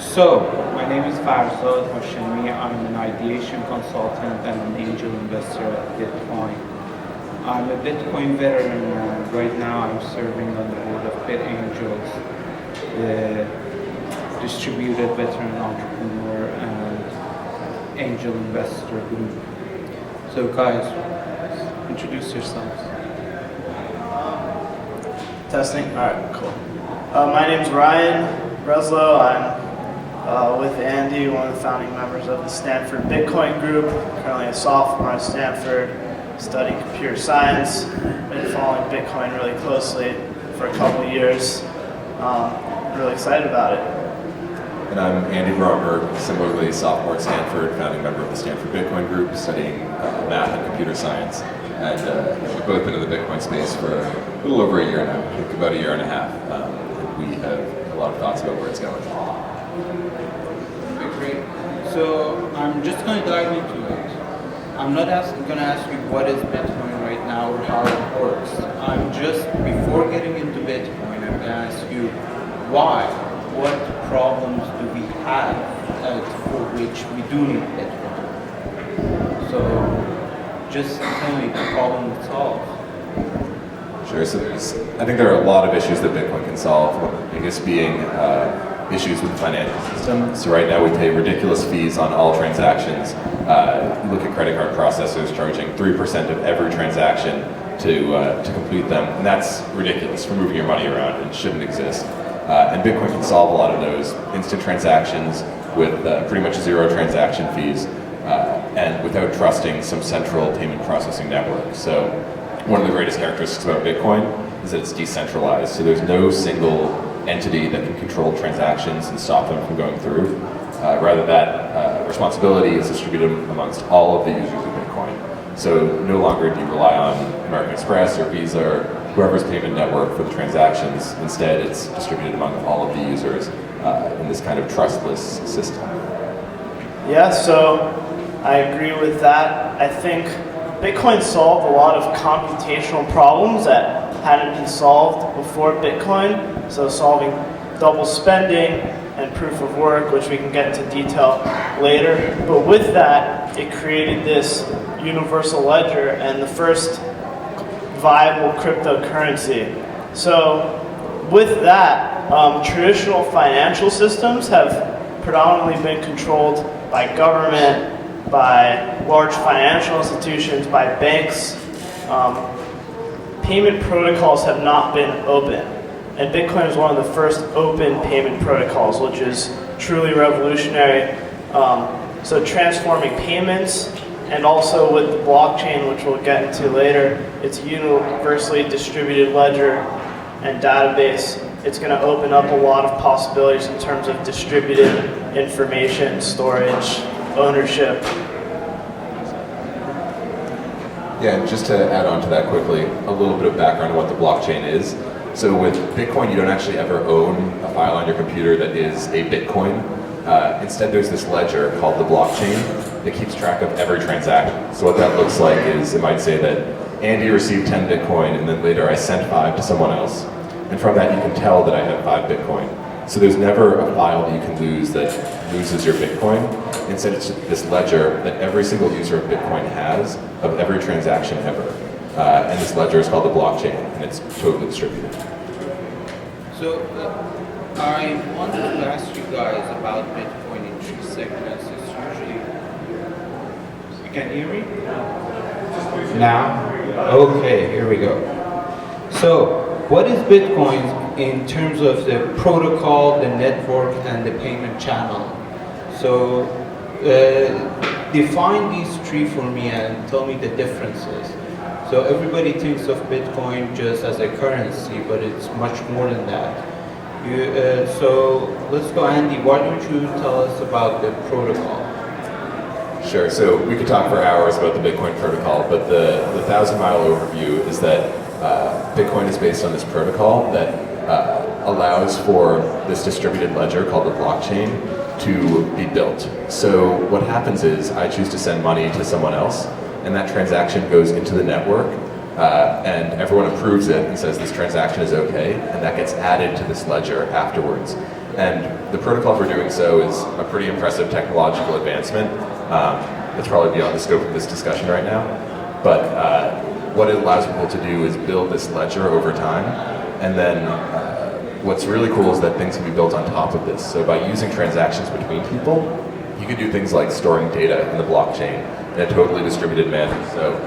So, my name is Farzad Hashemi. I'm an ideation consultant and an angel investor at Bitcoin. I'm a Bitcoin veteran and right now I'm serving on the board of BitAngels, the distributed veteran entrepreneur and angel investor group. So guys, introduce yourselves. Testing? Alright, cool. My name's Ryan Breslow. I'm with Andy, one of the founding members of the Stanford Bitcoin Group. Currently a sophomore at Stanford, studying computer science. Been following Bitcoin really closely for a couple of years. Really excited about it. And I'm Andy Bromberg, similarly sophomore at Stanford, founding member of the Stanford Bitcoin Group, studying math and computer science. And we've both been in the Bitcoin space for a little over a year now, I think about a year and a half. And we have a lot of thoughts about where it's going. Okay, great. So I'm just going to dive into it. I'm not going to ask you what is Bitcoin right now or how it works. I'm just, before getting into Bitcoin, I'm going to ask you why. What problems do we have for which we do need Bitcoin? So just tell me the problem it solves. Sure, so I think there are a lot of issues that Bitcoin can solve, one of the biggest being issues with the financial system. So right now we pay ridiculous fees on all transactions. You look at credit card processors charging 3% of every transaction to complete them, and that's ridiculous for moving your money around and shouldn't exist. And Bitcoin can solve a lot of those instant transactions with pretty much zero transaction fees and without trusting some central payment processing network. So one of the greatest characteristics about Bitcoin is that it's decentralized. So there's no single entity that can control transactions and stop them from going through. Rather, that responsibility is distributed amongst all of the users of Bitcoin. So no longer do you rely on American Express or Visa or whoever's payment network for the transactions. Instead, it's distributed among all of the users in this kind of trustless system. Yeah, so I agree with that. I think Bitcoin solved a lot of computational problems that hadn't been solved before Bitcoin. So solving double spending and proof of work, which we can get into detail later. But with that, it created this universal ledger and the first viable cryptocurrency. So with that, traditional financial systems have predominantly been controlled by government, by large financial institutions, by banks. Payment protocols have not been open. And Bitcoin is one of the first open payment protocols, which is truly revolutionary. So transforming payments, and also with the blockchain, which we'll get into later, it's a universally distributed ledger and database. It's going to open up a lot of possibilities in terms of distributed information, storage, ownership. Yeah, and just to add on to that quickly, a little bit of background on what the blockchain is. So with Bitcoin, you don't actually ever own a file on your computer that is a Bitcoin. Instead, there's this ledger called the blockchain that keeps track of every transaction. So what that looks like is it might say that Andy received 10 Bitcoin and then later I sent 5 to someone else. And from that, you can tell that I have 5 Bitcoin. So there's never a file that you can lose that loses your Bitcoin. Instead, it's this ledger that every single user of Bitcoin has of every transaction ever. And this ledger is called the blockchain, and it's totally distributed. So I wanted to ask you guys about Bitcoin in 3 segments. It's usually, you can hear me? Now? Okay, here we go. So what is Bitcoin in terms of the protocol, the network, and the payment channel? So define these 3 for me and tell me the differences. So everybody thinks of Bitcoin just as a currency, but it's much more than that. So let's go, Andy, why don't you tell us about the protocol? Sure, so we could talk for hours about the Bitcoin protocol, but the 1,000-mile overview is that Bitcoin is based on this protocol that allows for this distributed ledger called the blockchain to be built. So what happens is I choose to send money to someone else, and that transaction goes into the network, and everyone approves it and says this transaction is okay, and that gets added to this ledger afterwards. And the protocol for doing so is a pretty impressive technological advancement. That's probably beyond the scope of this discussion right now. But what it allows people to do is build this ledger over time. And then what's really cool is that things can be built on top of this. So by using transactions between people, you can do things like storing data in the blockchain in a totally distributed manner. So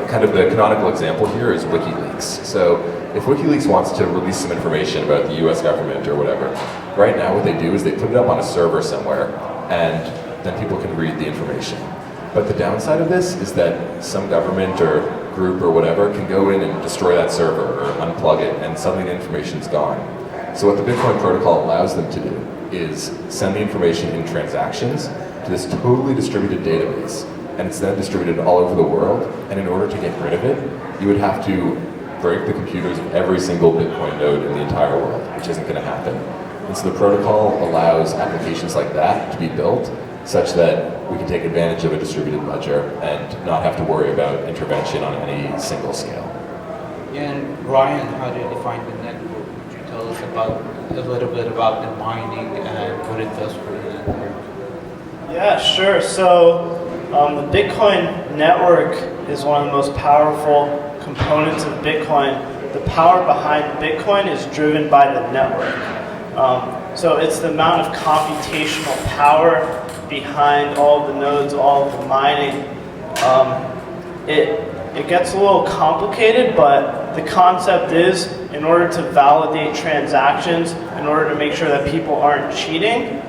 kind of the canonical example here is WikiLeaks. So if WikiLeaks wants to release some information about the US government or whatever, right now what they do is they put it up on a server somewhere and then people can read the information. But the downside of this is that some government or group or whatever can go in and destroy that server or unplug it and suddenly the information's gone. So what the Bitcoin protocol allows them to do is send the information in transactions to this totally distributed database. And it's then distributed all over the world. And in order to get rid of it, you would have to break the computers of every single Bitcoin node in the entire world, which isn't going to happen. And so the protocol allows applications like that to be built such that we can take advantage of a distributed ledger and not have to worry about intervention on any single scale. Yeah, and Ryan, how do you define the network? Could you tell us a little bit about the mining and what it does for the network? Yeah, sure. So the Bitcoin network is one of the most powerful components of Bitcoin. The power behind Bitcoin is driven by the network. So it's the amount of computational power behind all of the nodes, all of the mining. It gets a little complicated, but the concept is in order to validate transactions, in order to make sure that people aren't cheating,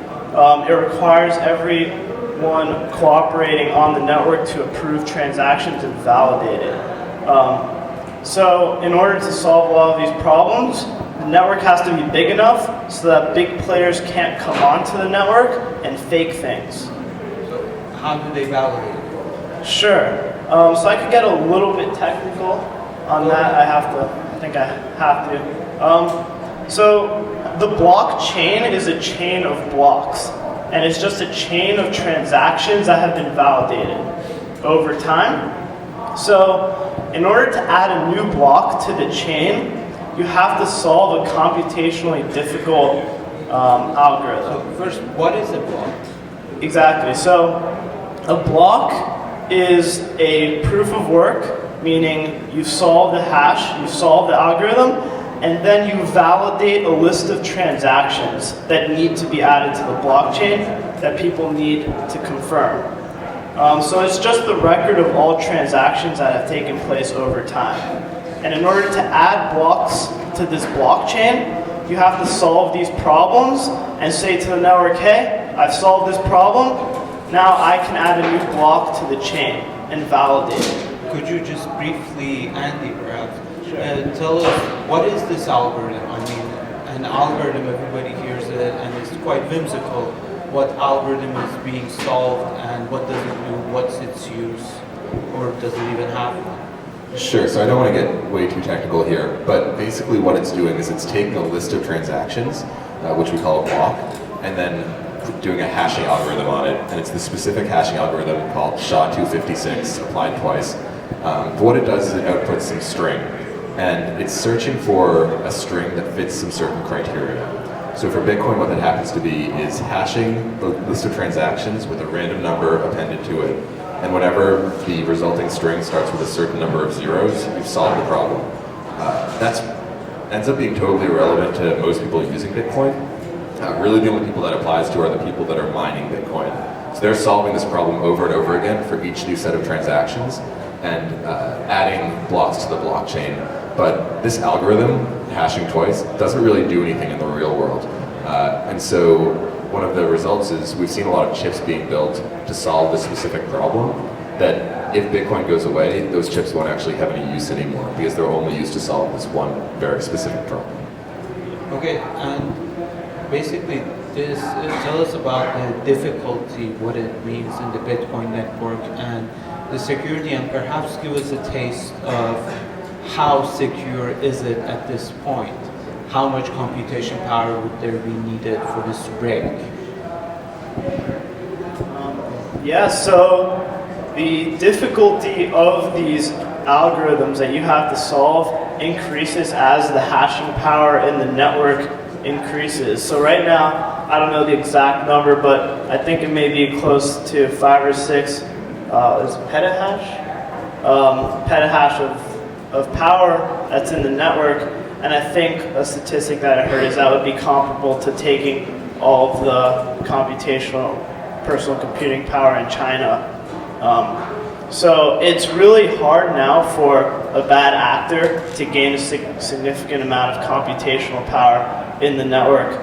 it requires everyone cooperating on the network to approve transactions and validate it. So in order to solve a lot of these problems, the network has to be big enough so that big players can't come onto the network and fake things. So how do they validate it? Sure. So I could get a little bit technical on that. I think I have to. So the blockchain is a chain of blocks, and it's just a chain of transactions that have been validated over time. So in order to add a new block to the chain, you have to solve a computationally difficult algorithm. So first, what is a block? Exactly. So a block is a proof of work, meaning you solve the hash, you solve the algorithm, and then you validate a list of transactions that need to be added to the blockchain that people need to confirm. So it's just the record of all transactions that have taken place over time. And in order to add blocks to this blockchain, you have to solve these problems and say to the network, hey, I've solved this problem, now I can add a new block to the chain and validate it. Could you just briefly, Andy perhaps, tell us what is this algorithm? I mean, an algorithm, everybody hears it and it's quite whimsical. What algorithm is being solved and what does it do, what's its use, or does it even have one? Sure, so I don't want to get way too technical here, but basically what it's doing is it's taking a list of transactions, which we call a block, and then doing a hashing algorithm on it, and it's the specific hashing algorithm called SHA-256, applied twice. But what it does is it outputs some string, and it's searching for a string that fits some certain criteria. So for Bitcoin, what that happens to be is hashing the list of transactions with a random number appended to it. And whenever the resulting string starts with a certain number of zeros, you've solved the problem. That ends up being totally irrelevant to most people using Bitcoin. Really the only people that applies to are the people that are mining Bitcoin. So they're solving this problem over and over again for each new set of transactions and adding blocks to the blockchain. But this algorithm, hashing twice, doesn't really do anything in the real world. And so one of the results is we've seen a lot of chips being built to solve this specific problem that if Bitcoin goes away, those chips won't actually have any use anymore because they're only used to solve this one very specific problem. Okay, and basically tell us about the difficulty, what it means in the Bitcoin network and the security, and perhaps give us a taste of how secure is it at this point? How much computation power would there be needed for this to break? Yeah, so the difficulty of these algorithms that you have to solve increases as the hashing power in the network increases. So right now, I don't know the exact number, but I think it may be close to 5 or 6 is petahash? Petahash of power that's in the network. And I think a statistic that I heard is that would be comparable to taking all of the computational personal computing power in China. So it's really hard now for a bad actor to gain a significant amount of computational power in the network.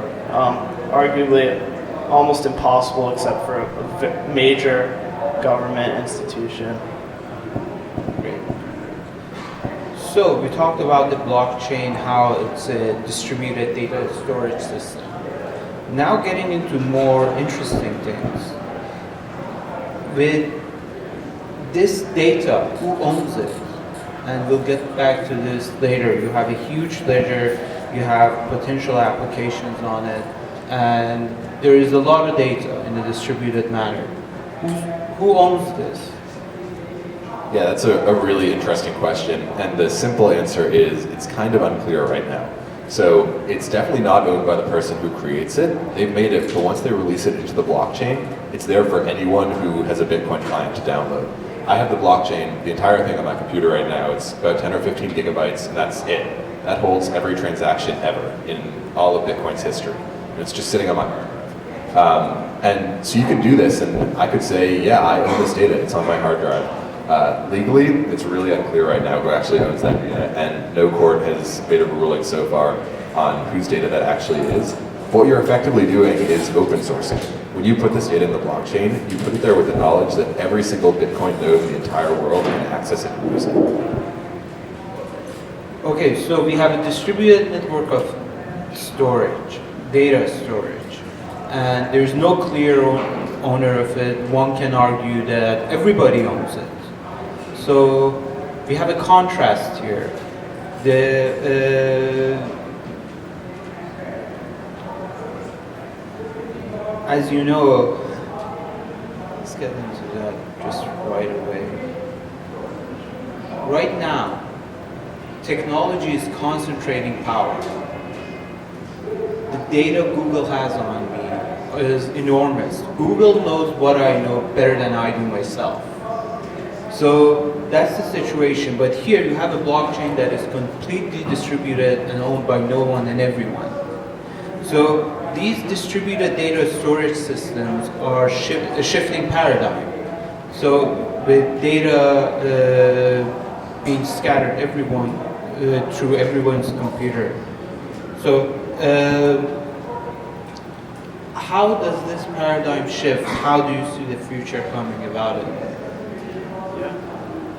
Arguably almost impossible except for a major government institution. Great. So we talked about the blockchain, how it's a distributed data storage system. Now getting into more interesting things. With this data, who owns it? And we'll get back to this later. You have a huge ledger, you have potential applications on it, and there is a lot of data in a distributed manner. Who owns this? Yeah, that's a really interesting question, and the simple answer is it's kind of unclear right now. So it's definitely not owned by the person who creates it. They've made it, but once they release it into the blockchain, it's there for anyone who has a Bitcoin client to download. I have the blockchain, the entire thing on my computer right now. It's about 10 or 15 gigabytes, and that's it. That holds every transaction ever in all of Bitcoin's history. And it's just sitting on my hard drive. And so you can do this, and I could say, yeah, I own this data. It's on my hard drive. Legally, it's really unclear right now who actually owns that data, and no court has made a ruling so far on whose data that actually is. What you're effectively doing is open sourcing. When you put this data in the blockchain, you put it there with the knowledge that every single Bitcoin node in the entire world can access it and use it. Okay, so we have a distributed network of storage, data storage, and there's no clear owner of it. One can argue that everybody owns it. So we have a contrast here. As you know, let's get into that just right away. Right now, technology is concentrating power. The data Google has on me is enormous. Google knows what I know better than I do myself. So that's the situation. But here you have a blockchain that is completely distributed and owned by no one and everyone. So these distributed data storage systems are a shifting paradigm. So with data being scattered through everyone's computer. So how does this paradigm shift? How do you see the future coming about it?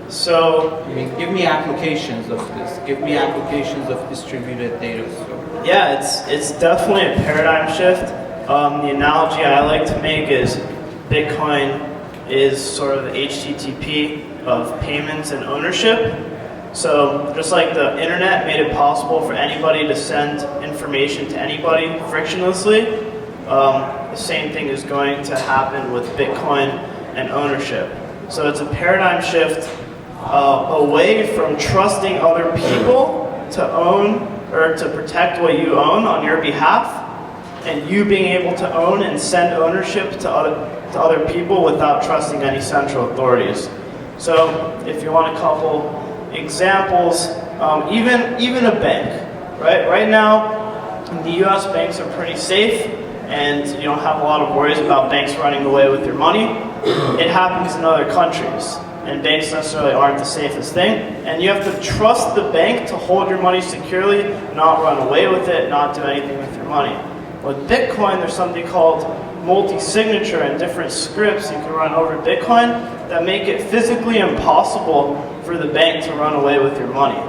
So, I mean, give me applications of this. Give me applications of distributed data storage. yeah, it's definitely a paradigm shift. The analogy I like to make is Bitcoin is sort of the HTTP of payments and ownership. So just like the internet made it possible for anybody to send information to anybody frictionlessly, the same thing is going to happen with Bitcoin and ownership. So it's a paradigm shift away from trusting other people to own or to protect what you own on your behalf, and you being able to own and send ownership to other people without trusting any central authorities. So if you want a couple examples, even a bank, right? Right now, in the U.S., banks are pretty safe, and you don't have a lot of worries about banks running away with your money. It happens in other countries, and banks necessarily aren't the safest thing. And you have to trust the bank to hold your money securely, not run away with it, not do anything with your money. With Bitcoin, there's something called multi-signature and different scripts you can run over Bitcoin that make it physically impossible for the bank to run away with your money.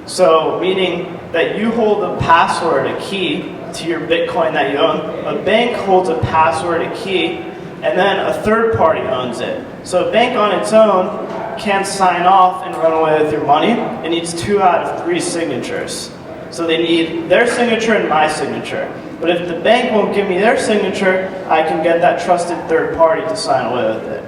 So, meaning that you hold a password, a key, to your Bitcoin that you own. A bank holds a password, a key, and then a third party owns it. So a bank on its own can't sign off and run away with your money. It needs 2 out of 3 signatures. So they need their signature and my signature. But if the bank won't give me their signature, I can get that trusted third party to sign away with it.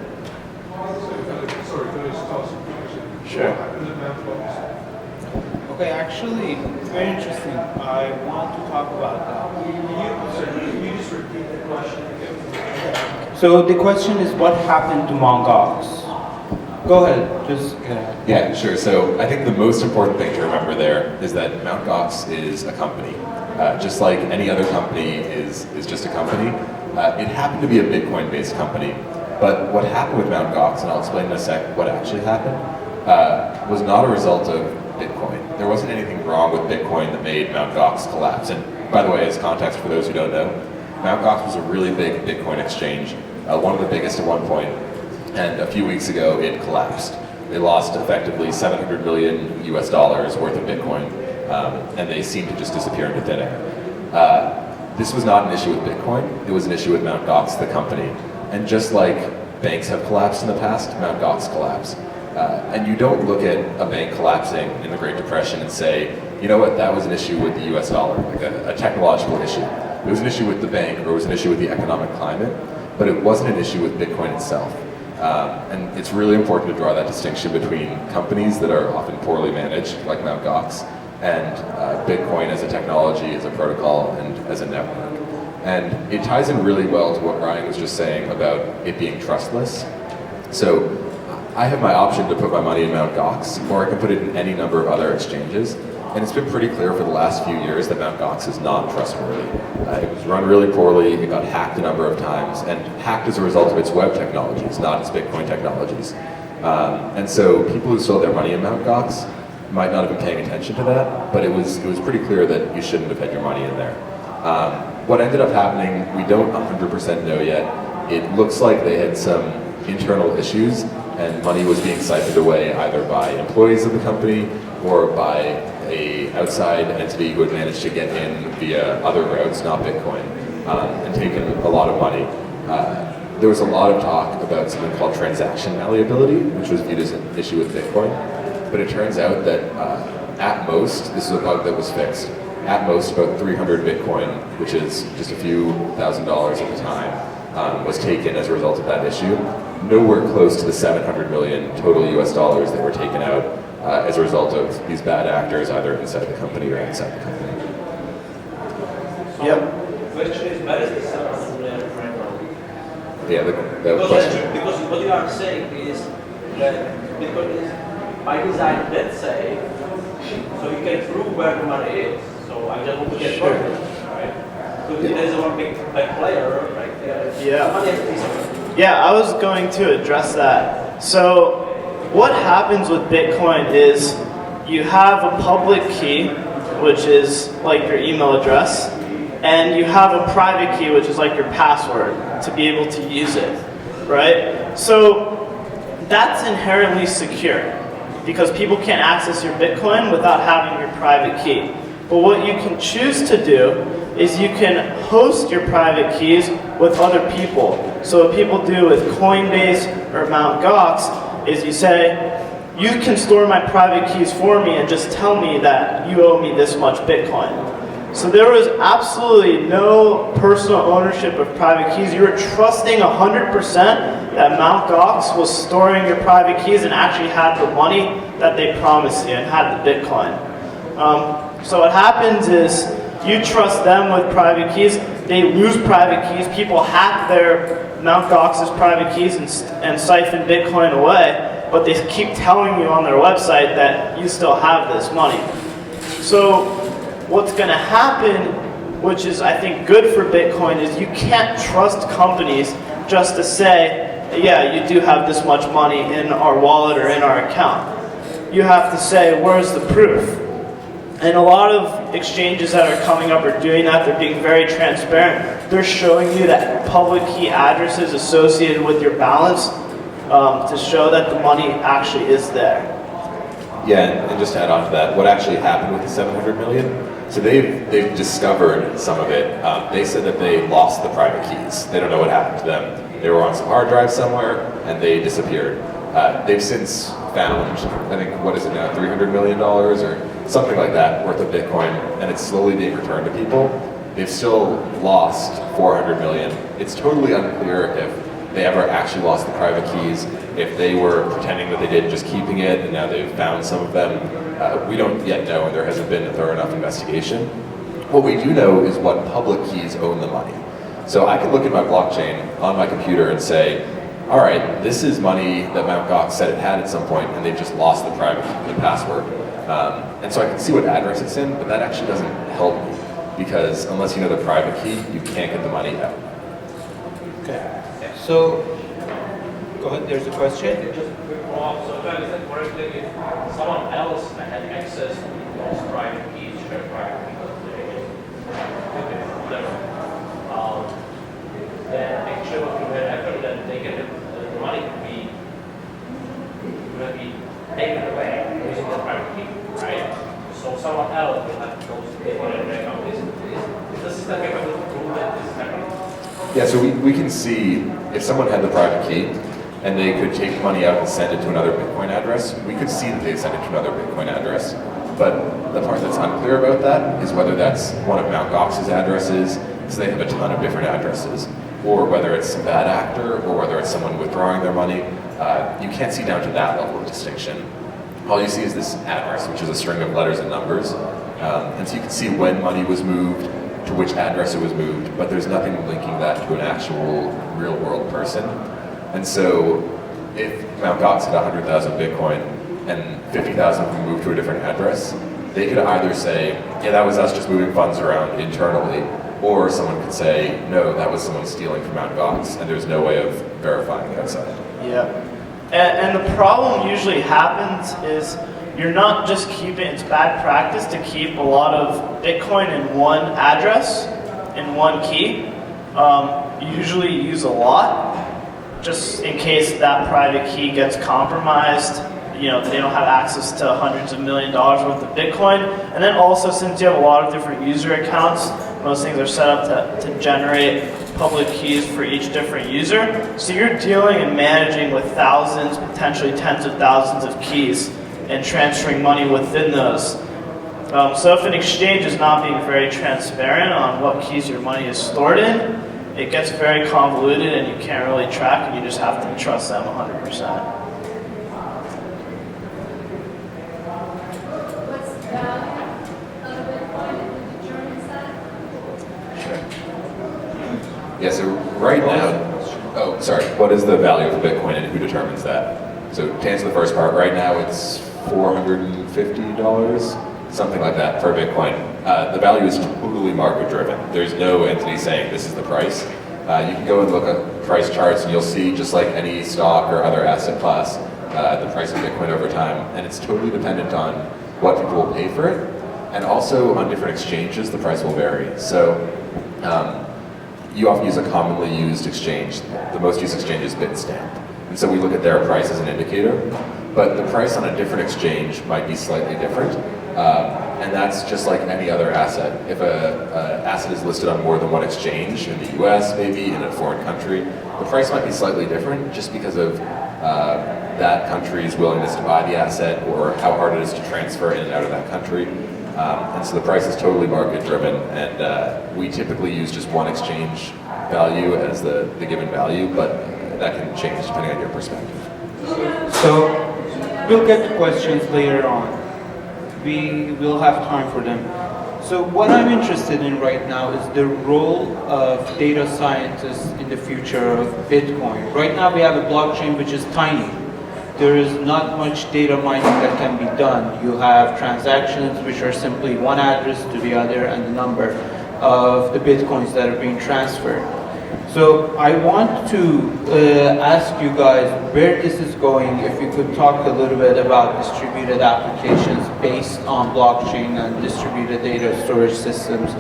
Sorry, can I just ask a question? Sure. What happens in that box? Okay, actually, very interesting. I want to talk about that. Can you just repeat the question again? So the question is, what happened to Mt. Gox? Go ahead, just go ahead. Yeah, sure. So I think the most important thing to remember there is that Mt. Gox is a company. Just like any other company is just a company. It happened to be a Bitcoin-based company, but what happened with Mt. Gox, and I'll explain in a sec what actually happened, was not a result of Bitcoin. There wasn't anything wrong with Bitcoin that made Mt. Gox collapse. And by the way, as context for those who don't know, Mt. Gox was a really big Bitcoin exchange, one of the biggest at one point, and a few weeks ago it collapsed. They lost effectively 700 million US dollars worth of Bitcoin, and they seemed to just disappear into thin air. This was not an issue with Bitcoin, it was an issue with Mt. Gox, the company. And just like banks have collapsed in the past, Mt. Gox collapsed. And you don't look at a bank collapsing in the Great Depression and say, you know what, that was an issue with the US dollar, like a technological issue. It was an issue with the bank, or it was an issue with the economic climate, but it wasn't an issue with Bitcoin itself. And it's really important to draw that distinction between companies that are often poorly managed, like Mt. Gox, and Bitcoin as a technology, as a protocol, and as a network. And it ties in really well to what Ryan was just saying about it being trustless. So I have my option to put my money in Mt. Gox, or I can put it in any number of other exchanges. And it's been pretty clear for the last few years that Mt. Gox is not trustworthy. It was run really poorly, it got hacked a number of times, and hacked as a result of its web technologies, not its Bitcoin technologies. And so people who sold their money in Mt. Gox might not have been paying attention to that, but it was pretty clear that you shouldn't have had your money in there. What ended up happening, we don't 100% know yet. It looks like they had some internal issues, and money was being siphoned away either by employees of the company or by a outside entity who had managed to get in via other routes, not Bitcoin, and taken a lot of money. There was a lot of talk about something called transaction malleability, which was viewed as an issue with Bitcoin. But it turns out that at most, this is a bug that was fixed, at most about 300 Bitcoin, which is just a few $1,000s at the time, was taken as a result of that issue. Nowhere close to the 700 million total US dollars that were taken out as a result of these bad actors, either inside the company or outside the company. Yep. Question is, where is the 700 million framework? Yeah, the question. Because what you are saying is that Bitcoin is by design debt safe, so you can prove where the money is. So I just want to get confidence, right? So there is one big player, right? Yeah. Money has to be somewhere. Yeah, I was going to address that. So what happens with Bitcoin is you have a public key, which is like your email address, and you have a private key, which is like your password to be able to use it, right? So that's inherently secure because people can't access your Bitcoin without having your private key. But what you can choose to do is you can host your private keys with other people. So what people do with Coinbase or Mt. Gox is you say, you can store my private keys for me and just tell me that you owe me this much Bitcoin. So there was absolutely no personal ownership of private keys. You were trusting 100% that Mt. Gox was storing your private keys and actually had the money that they promised you and had the Bitcoin. So what happens is you trust them with private keys. They lose private keys. People hack their Mt. Gox's private keys and siphon Bitcoin away, but they keep telling you on their website that you still have this money. So what's going to happen, which is I think good for Bitcoin, is you can't trust companies just to say, yeah, you do have this much money in our wallet or in our account. You have to say, where's the proof? And a lot of exchanges that are coming up are doing that. They're being very transparent. They're showing you that public key addresses associated with your balance to show that the money actually is there. Yeah, and just to add on to that, what actually happened with the 700 million? So they've discovered some of it. They said that they lost the private keys. They don't know what happened to them. They were on some hard drive somewhere, and they disappeared. They've since found, I think, what is it now, $300 million or something like that worth of Bitcoin, and it's slowly being returned to people. They've still lost 400 million. It's totally unclear if they ever actually lost the private keys, if they were pretending that they did, just keeping it, and now they've found some of them. We don't yet know, and there hasn't been a thorough enough investigation. What we do know is what public keys own the money. So I can look at my blockchain on my computer and say, all right, this is money that Mt. Gox said it had at some point, and they've just lost the private key, the password. And so I can see what address it's in, but that actually doesn't help me, because unless you know the private key, you can't get the money out. Okay. So, go ahead, there's a question. Just a quick follow-up. So if I understand correctly, if someone else had access to those private keys, share private keys, then actually what would happen, then they can, the money could be taken away using the private key, right? So someone else will have those people in their account. Is the system capable to prove that this is happening? Yeah, so we can see if someone had the private key and they could take money out and send it to another Bitcoin address, we could see that they sent it to another Bitcoin address. But the part that's unclear about that is whether that's one of Mt. Gox's addresses, because they have a ton of different addresses, or whether it's a bad actor, or whether it's someone withdrawing their money. You can't see down to that level of distinction. All you see is this address, which is a string of letters and numbers. And so you can see when money was moved, to which address it was moved, but there's nothing linking that to an actual real-world person. And so if Mt. Gox had 100,000 Bitcoin and 50,000 of them moved to a different address, they could either say, yeah, that was us just moving funds around internally, or someone could say, no, that was someone stealing from Mt. Gox, and there's no way of verifying outside. Yeah. And the problem usually happens is you're not just keeping, it's bad practice to keep a lot of Bitcoin in one address, in one key. You usually use a lot, just in case that private key gets compromised. You know, they don't have access to hundreds of $millions worth of Bitcoin. And then also, since you have a lot of different user accounts, most things are set up to generate public keys for each different user. So you're dealing and managing with thousands, potentially tens of thousands of keys, and transferring money within those. So if an exchange is not being very transparent on what keys your money is stored in, it gets very convoluted and you can't really track, and you just have to trust them 100%. What's the value of Bitcoin and who determines that? Yeah, so right now, what is the value of Bitcoin and who determines that? So to answer the first part, right now it's $450, something like that for Bitcoin. The value is totally market driven. There's no entity saying this is the price. You can go and look at price charts and you'll see, just like any stock or other asset class, the price of Bitcoin over time, and it's totally dependent on what people will pay for it, and also on different exchanges the price will vary. So you often use a commonly used exchange. The most used exchange is Bitstamp, and so we look at their price as an indicator, but the price on a different exchange might be slightly different, and that's just like any other asset. If an asset is listed on more than one exchange, in the US maybe, in a foreign country, the price might be slightly different just because of that country's willingness to buy the asset, or how hard it is to transfer in and out of that country. And so the price is totally market driven, and we typically use just one exchange value as the given value, but that can change depending on your perspective. So, we'll get to questions later on. We will have time for them. So what I'm interested in right now is the role of data scientists in the future of Bitcoin. Right now we have a blockchain which is tiny. There is not much data mining that can be done. You have transactions which are simply one address to the other and the number of the Bitcoins that are being transferred. So I want to ask you guys where this is going. If you could talk a little bit about distributed applications based on blockchain and distributed data storage systems,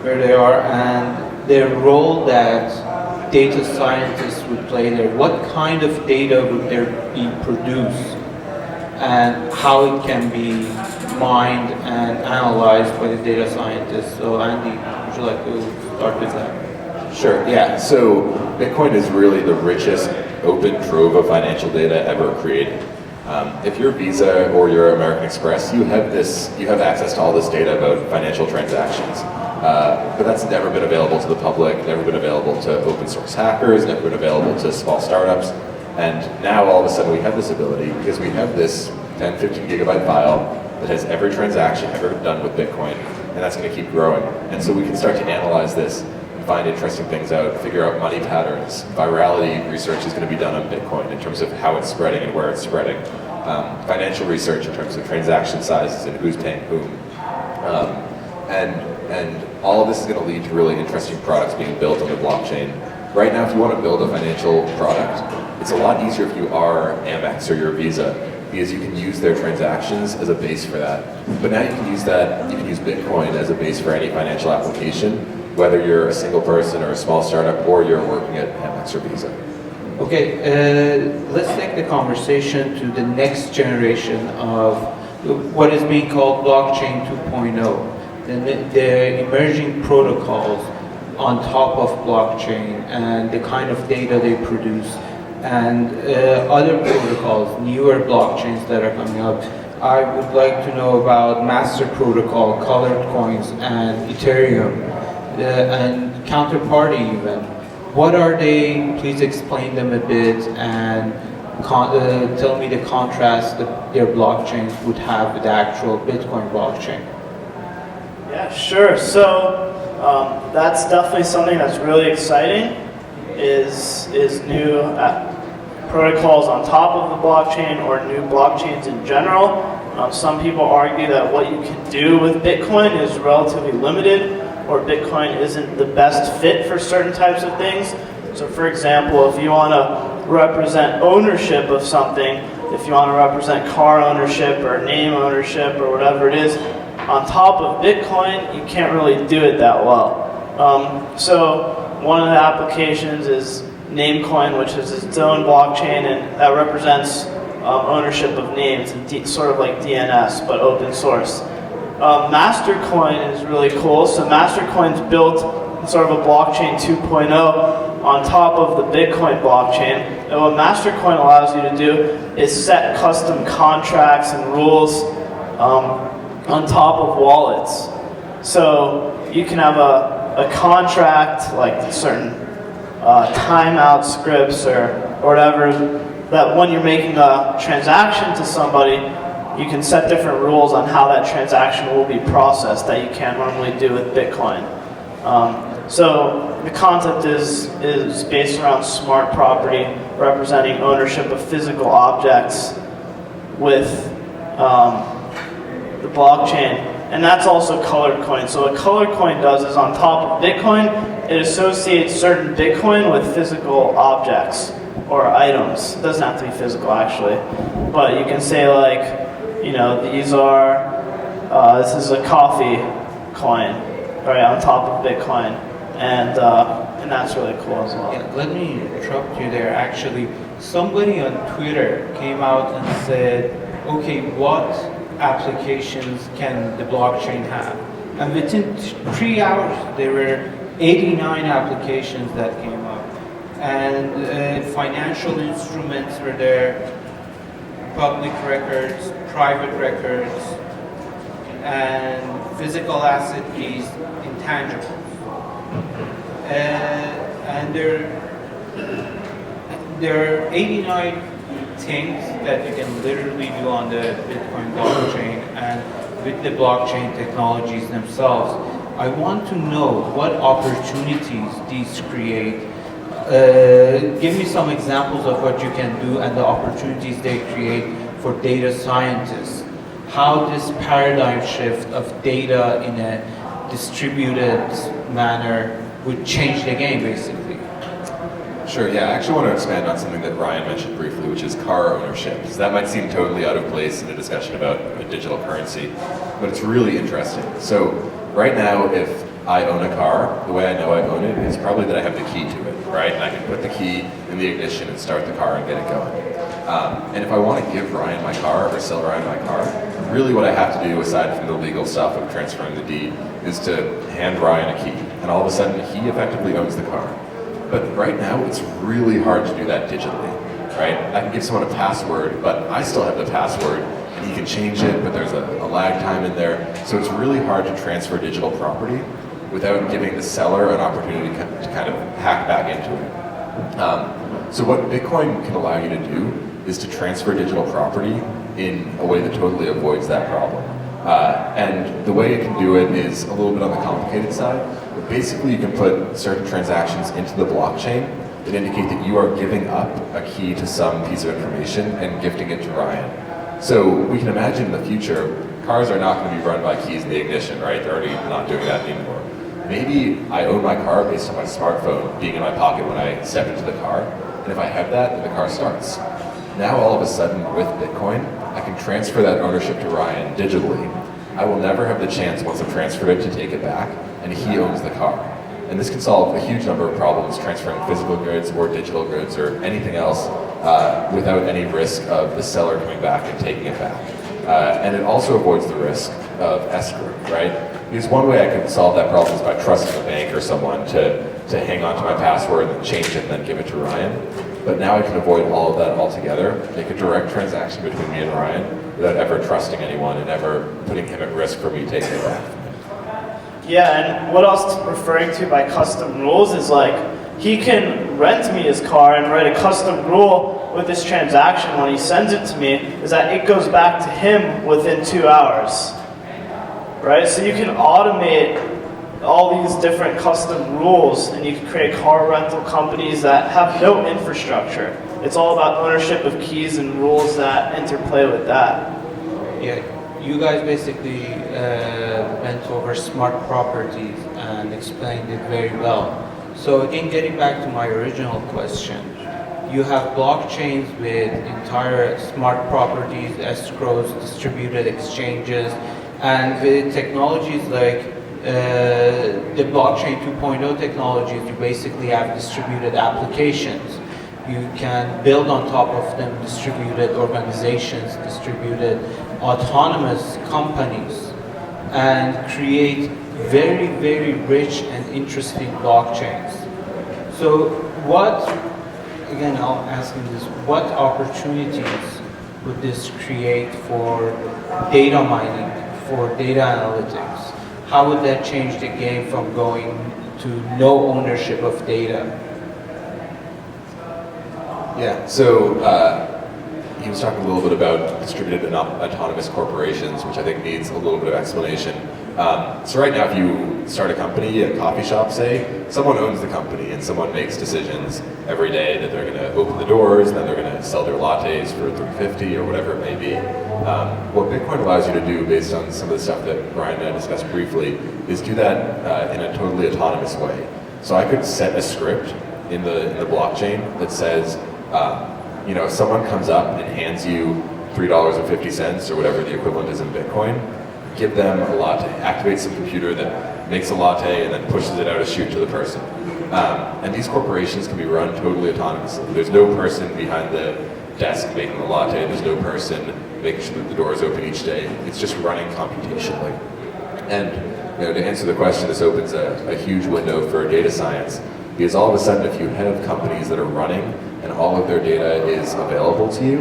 where they are, and their role that data scientists would play there. What kind of data would there be produced, and how it can be mined and analyzed by the data scientists? So Andy, would you like to start with that? Sure, yeah. So Bitcoin is really the richest open trove of financial data ever created. If you're Visa or you're American Express, you have access to all this data about financial transactions. But that's never been available to the public, never been available to open source hackers, never been available to small startups. And now all of a sudden we have this ability, because we have this 10, 15 gigabyte file that has every transaction ever done with Bitcoin, and that's going to keep growing. And so we can start to analyze this, find interesting things out, figure out money patterns. Virality research is going to be done on Bitcoin in terms of how it's spreading and where it's spreading. Financial research in terms of transaction sizes and who's paying whom. And all of this is going to lead to really interesting products being built on the blockchain. Right now, if you want to build a financial product, it's a lot easier if you are Amex or your Visa, because you can use their transactions as a base for that. But now you can use Bitcoin as a base for any financial application, whether you're a single person or a small startup, or you're working at Amex or Visa. Okay, let's take the conversation to the next generation of what is being called blockchain 2.0. The emerging protocols on top of blockchain and the kind of data they produce and other protocols, newer blockchains that are coming up. I would like to know about Master Protocol, Colored Coins, and Ethereum, and Counterparty even. What are they? Please explain them a bit and tell me the contrast that their blockchains would have with the actual Bitcoin blockchain. Yeah, sure. So that's definitely something that's really exciting. Is new protocols on top of the blockchain or new blockchains in general. Some people argue that what you can do with Bitcoin is relatively limited, or Bitcoin isn't the best fit for certain types of things. So, for example, if you want to represent ownership of something, if you want to represent car ownership or name ownership or whatever it is, on top of Bitcoin, you can't really do it that well. So one of the applications is Namecoin, which is its own blockchain, and that represents ownership of names, sort of like DNS, but open source. Mastercoin is really cool. So Mastercoin's built sort of a blockchain 2.0 on top of the Bitcoin blockchain. And what Mastercoin allows you to do is set custom contracts and rules on top of wallets. So you can have a contract, like certain timeout scripts or whatever, that when you're making a transaction to somebody, you can set different rules on how that transaction will be processed that you can't normally do with Bitcoin. So the concept is based around smart property, representing ownership of physical objects with the blockchain. And that's also colored coin. So what colored coin does is on top of Bitcoin, it associates certain Bitcoin with physical objects or items. It doesn't have to be physical actually. But you can say like, you know, these are, this is a coffee coin, right, on top of Bitcoin. And that's really cool as well. Yeah, let me interrupt you there. Actually, somebody on Twitter came out and said, okay, what applications can the blockchain have? And within 3 hours, there were 89 applications that came up. And financial instruments were there, public records, private records, and physical asset keys, intangibles. And there are 89 things that you can literally do on the Bitcoin blockchain and with the blockchain technologies themselves. I want to know what opportunities these create. Give me some examples of what you can do and the opportunities they create for data scientists. How this paradigm shift of data in a distributed manner would change the game, basically. Sure, yeah, I actually want to expand on something that Ryan mentioned briefly, which is car ownership. Because that might seem totally out of place in a discussion about a digital currency, but it's really interesting. So right now, if I own a car, the way I know I own it is probably that I have the key to it, right? And I can put the key in the ignition and start the car and get it going. And if I want to give Ryan my car or sell Ryan my car, really what I have to do, aside from the legal stuff of transferring the deed, is to hand Ryan a key. And all of a sudden, he effectively owns the car. But right now, it's really hard to do that digitally, right? I can give someone a password, but I still have the password, and he can change it, but there's a lag time in there. So it's really hard to transfer digital property without giving the seller an opportunity to kind of hack back into it. So what Bitcoin can allow you to do is to transfer digital property in a way that totally avoids that problem. And the way it can do it is a little bit on the complicated side. But basically, you can put certain transactions into the blockchain that indicate that you are giving up a key to some piece of information and gifting it to Ryan. So we can imagine in the future, cars are not going to be run by keys in the ignition, right? They're already not doing that anymore. Maybe I own my car based on my smartphone being in my pocket when I step into the car, and if I have that, then the car starts. Now all of a sudden, with Bitcoin, I can transfer that ownership to Ryan digitally. I will never have the chance, once I've transferred it, to take it back, and he owns the car. And this can solve a huge number of problems transferring physical goods or digital goods or anything else without any risk of the seller coming back and taking it back. And it also avoids the risk of escrow, right? Because one way I could solve that problem is by trusting a bank or someone to hang on to my password and then change it and then give it to Ryan. But now I can avoid all of that altogether, make a direct transaction between me and Ryan without ever trusting anyone and ever putting him at risk for me taking it back. Yeah, and what I was referring to by custom rules is like, he can rent me his car and write a custom rule with this transaction when he sends it to me, is that it goes back to him within 2 hours. Right? So you can automate all these different custom rules, and you can create car rental companies that have no infrastructure. It's all about ownership of keys and rules that interplay with that. Yeah, you guys basically went over smart properties and explained it very well. So again, getting back to my original question, you have blockchains with entire smart properties, escrows, distributed exchanges, and with technologies like the blockchain 2.0 technologies, you basically have distributed applications. You can build on top of them distributed organizations, distributed autonomous companies, and create very, very rich and interesting blockchains. So what, again, I'll ask you this, what opportunities would this create for data mining, for data analytics? How would that change the game from going to no ownership of data? Yeah, so he was talking a little bit about distributed and autonomous corporations, which I think needs a little bit of explanation. So right now, if you start a company, a coffee shop, say, someone owns the company and someone makes decisions every day that they're going to open the doors, and then they're going to sell their lattes for $3.50 or whatever it may be. What Bitcoin allows you to do, based on some of the stuff that Brian and I discussed briefly, is do that in a totally autonomous way. So I could set a script in the blockchain that says, if someone comes up and hands you $3.50 or whatever the equivalent is in Bitcoin, give them a latte, activate some computer that makes a latte and then pushes it out a chute to the person. And these corporations can be run totally autonomously. There's no person behind the desk making the latte, there's no person making sure that the doors open each day. It's just running computationally. And to answer the question, this opens a huge window for data science, because all of a sudden, if you have companies that are running and all of their data is available to you,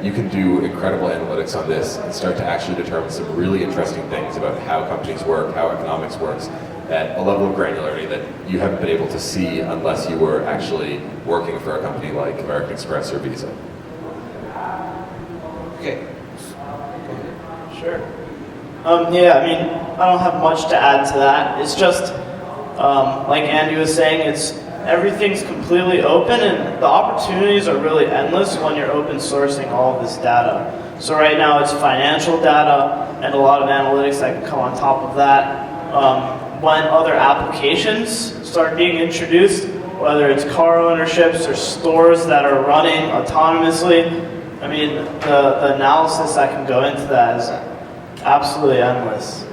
you can do incredible analytics on this and start to actually determine some really interesting things about how companies work, how economics works, at a level of granularity that you haven't been able to see unless you were actually working for a company like American Express or Visa. Okay. Sure. I don't have much to add to that. It's just, like Andy was saying, everything's completely open, and the opportunities are really endless when you're open sourcing all of this data. So right now it's financial data and a lot of analytics that can come on top of that. When other applications start being introduced, whether it's car ownerships or stores that are running autonomously, the analysis that can go into that is absolutely endless.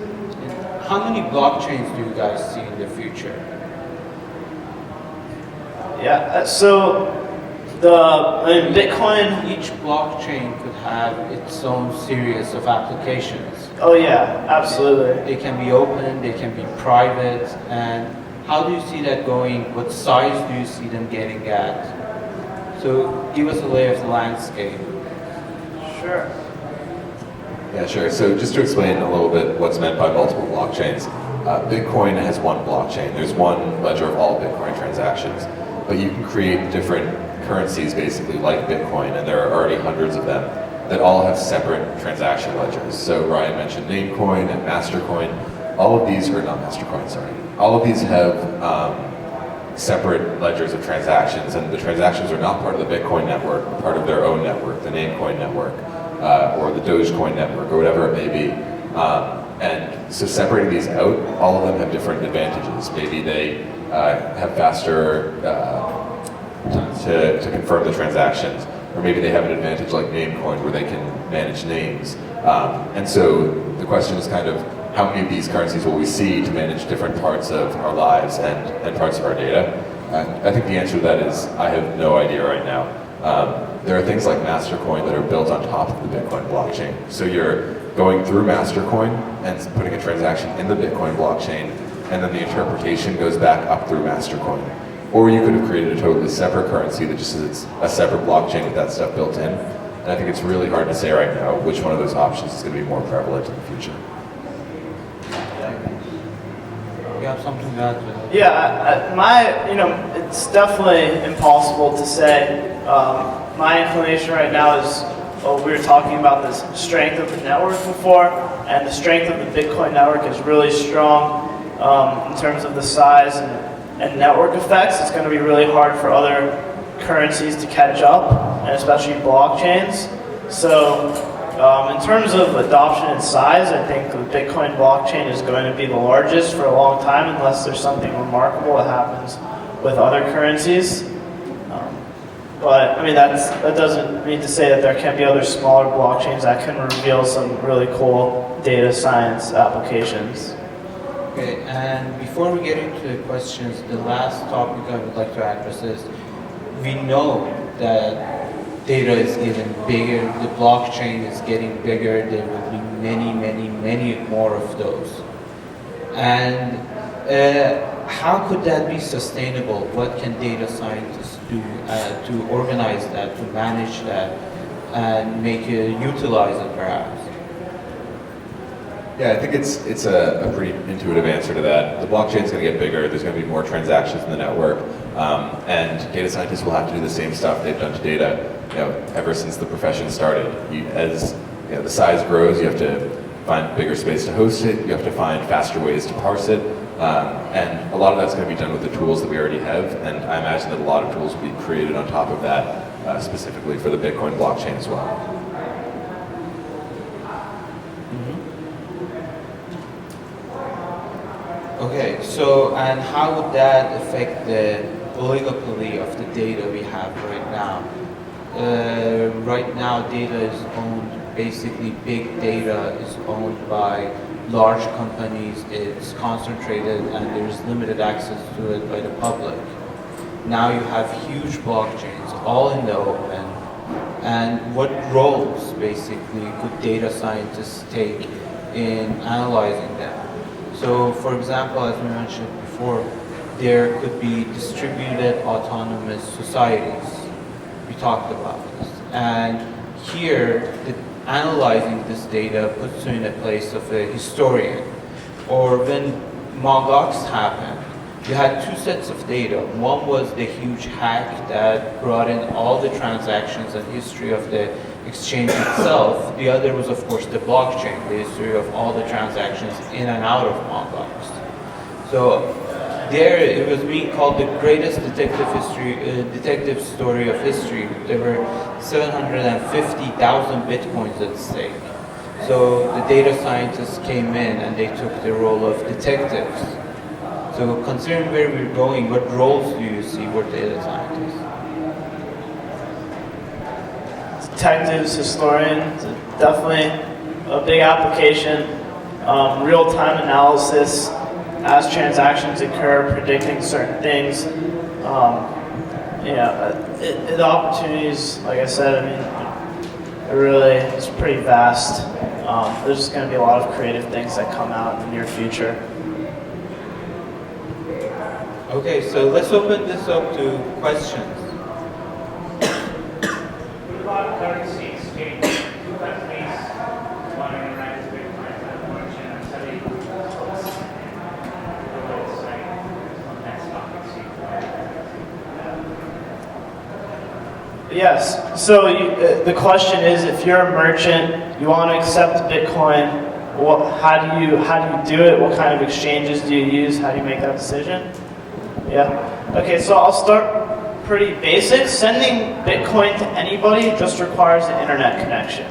How many blockchains do you guys see in the future? Yeah, so Bitcoin. Each blockchain could have its own series of applications. Oh yeah, absolutely. They can be open, they can be private, and how do you see that going? What size do you see them getting at? So give us a lay of the landscape. Sure. Yeah, sure. So just to explain a little bit what's meant by multiple blockchains, Bitcoin has one blockchain. There's one ledger of all Bitcoin transactions, but you can create different currencies basically like Bitcoin, and there are already hundreds of them. that all have separate transaction ledgers. So Ryan mentioned Namecoin and Mastercoin. All of these, or not Mastercoin, sorry. All of these have separate ledgers of transactions, and the transactions are not part of the Bitcoin network, but part of their own network, the Namecoin network, or the Dogecoin network, or whatever it may be. And so separating these out, all of them have different advantages. Maybe they have faster to confirm the transactions, or maybe they have an advantage like Namecoin where they can manage names. And so the question is kind of, how many of these currencies will we see to manage different parts of our lives and parts of our data? And I think the answer to that is, I have no idea right now. There are things like Mastercoin that are built on top of the Bitcoin blockchain. So you're going through Mastercoin and putting a transaction in the Bitcoin blockchain, and then the interpretation goes back up through Mastercoin. Or you could have created a totally separate currency that just is a separate blockchain with that stuff built in. And I think it's really hard to say right now which one of those options is going to be more prevalent in the future. You have something to add to that? Yeah, it's definitely impossible to say. My inclination right now is, we were talking about this strength of the network before, and the strength of the Bitcoin network is really strong in terms of the size and network effects. It's going to be really hard for other currencies to catch up, and especially blockchains. So in terms of adoption and size, I think the Bitcoin blockchain is going to be the largest for a long time, unless there's something remarkable that happens with other currencies. But I mean, that doesn't mean to say that there can't be other smaller blockchains that can reveal some really cool data science applications. Okay, and before we get into the questions, the last topic I would like to address is, we know that data is getting bigger, the blockchain is getting bigger, there will be many more of those. And how could that be sustainable? What can data scientists do to organize that, to manage that, and utilize it perhaps? Yeah, I think it's a pretty intuitive answer to that. The blockchain's going to get bigger. There's going to be more transactions in the network, and data scientists will have to do the same stuff they've done to data, ever since the profession started. As the size grows, you have to find bigger space to host it. You have to find faster ways to parse it, and a lot of that's going to be done with the tools that we already have. And I imagine that a lot of tools will be created on top of that, specifically for the Bitcoin blockchain as well. Okay, so and how would that affect the oligopoly of the data we have right now? Right now, data is owned, basically big data is owned by large companies, it's concentrated, and there's limited access to it by the public. Now you have huge blockchains, all in the open, and what roles, basically, could data scientists take in analyzing them? So, for example, as we mentioned before, there could be distributed autonomous societies. We talked about this. And here, analyzing this data puts you in a place of a historian. Or when Mt. Gox happened, you had two sets of data. One was the huge hack that brought in all the transactions and history of the exchange itself. The other was, of course, the blockchain, the history of all the transactions in and out of Mt. Gox. So there, it was being called the greatest detective story of history. There were 750,000 bitcoins at stake. So the data scientists came in and they took the role of detectives. So considering where we're going, what roles do you see for data scientists? Detectives, historians, definitely a big application. Real-time analysis as transactions occur, predicting certain things. The opportunities, like I said, it's pretty vast. There's just going to be a lot of creative things that come out in the near future. Okay, so let's open this up to questions. A lot of currency exchange. Two countries want to interact with Bitcoin transaction and study the website on that stock exchange. Yes. So the question is, if you're a merchant, you want to accept Bitcoin, how do you do it? What kind of exchanges do you use? How do you make that decision? Yeah. Okay. So I'll start pretty basic. Sending Bitcoin to anybody just requires an internet connection.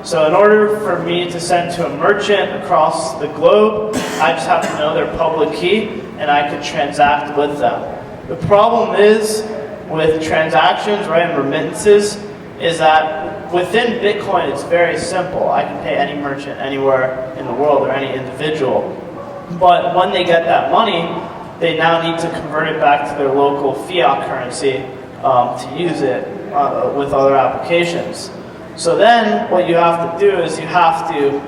So in order for me to send to a merchant across the globe, I just have to know their public key, and I could transact with them. The problem is with transactions, right, and remittances, is that within Bitcoin it's very simple. I can pay any merchant anywhere in the world or any individual. But when they get that money, they now need to convert it back to their local fiat currency to use it with other applications. So then what you have to do is you have to